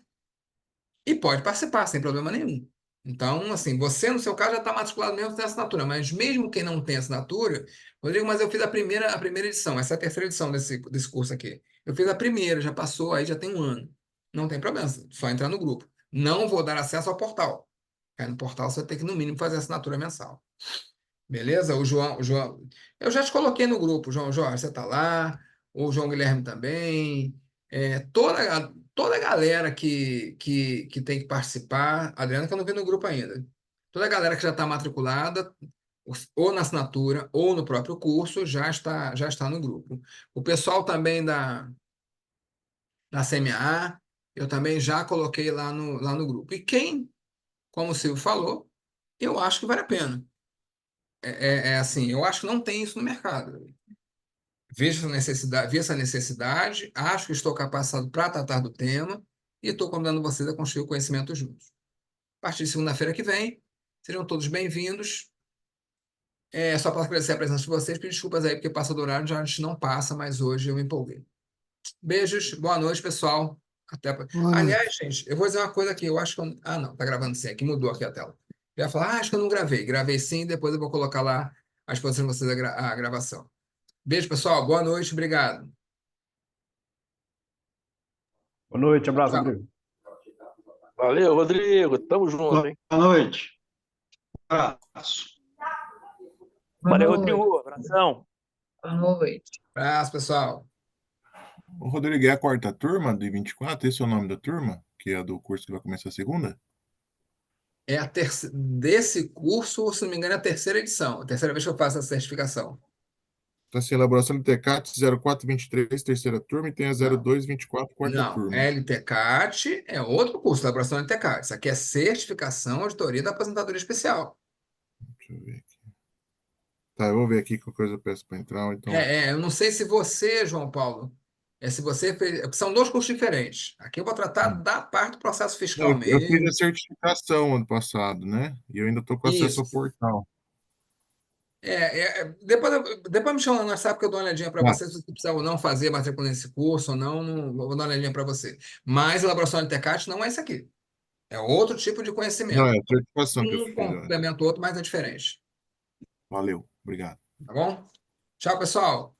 e pode participar sem problema nenhum. Então, assim, você no seu caso já está matriculado mesmo sem assinatura, mas mesmo quem não tem assinatura, Rodrigo, mas eu fiz a primeira edição, essa é a terceira edição desse curso aqui. Eu fiz a primeira, já passou, aí já tem um ano. Não tem problema, só entrar no grupo. Não vou dar acesso ao portal. Aí no portal você vai ter que, no mínimo, fazer assinatura mensal. Beleza? O João, eu já te coloquei no grupo, João Jorge, você está lá, o João Guilherme também, toda a galera que tem que participar, a Adriana que eu não vi no grupo ainda, toda a galera que já está matriculada, ou na assinatura, ou no próprio curso, já está no grupo. O pessoal também da CMA, eu também já coloquei lá no grupo. E quem, como o Silvio falou, eu acho que vale a pena. É assim, eu acho que não tem isso no mercado. Vi essa necessidade, acho que estou capacitado para tratar do tema e estou convidando vocês a construir o conhecimento juntos. A partir de segunda-feira que vem, sejam todos bem-vindos. Só para agradecer a presença de vocês, pedir desculpas aí, porque passa do horário, já a gente não passa, mas hoje eu me empolguei. Beijos, boa noite, pessoal. Boa Aliás, noite. gente, eu vou dizer uma coisa aqui, eu acho que eu... Ah, não, tá gravando sim, aqui mudou aqui a tela. Eu ia falar, acho que eu não gravei. Gravei sim, depois eu vou colocar lá à disposição de vocês a gravação. Beijo, pessoal. Boa noite. Obrigado. Boa noite, abraço, Tchau. Rodrigo. Valeu, Rodrigo. Tamo junto, Boa hein? noite. Abraço. Boa Valeu, noite. Rodrigo. Abração. Boa noite. Abraço, pessoal. O Rodrigo, é a quarta turma de 24? Esse é o nome da turma? Que é do curso que vai começar a segunda? Desse curso, se não me engano, é a terceira edição. A terceira vez que eu faço essa certificação. Está sem elaboração do TCAT 0423, terceira turma, e tem a Não, 0224, quarta não. turma. LTCAT é outro curso, elaboração do LTCAT. Isso aqui é certificação, auditoria da aposentadoria especial. Deixa eu ver aqui. Tá, eu vou ver aqui qual coisa eu peço para entrar, então. Eu não sei se você, João Paulo, se você fez. São dois cursos diferentes. Aqui eu vou tratar da parte do processo Não, fiscal eu fiz a mesmo. certificação ano passado, né? E eu ainda estou com acesso ao Isso. portal. Depois me chama no WhatsApp que eu dou uma olhadinha para Tá. você, se você precisa ou não fazer matrícula nesse curso ou não, vou dar uma olhadinha para você. Mas a elaboração de TECAT não é isso aqui. É outro tipo de Não, conhecimento. é a certificação que eu Um fiz, eu acho. complementa o outro, mas é diferente. Valeu, obrigado. Tá bom? Tchau, pessoal.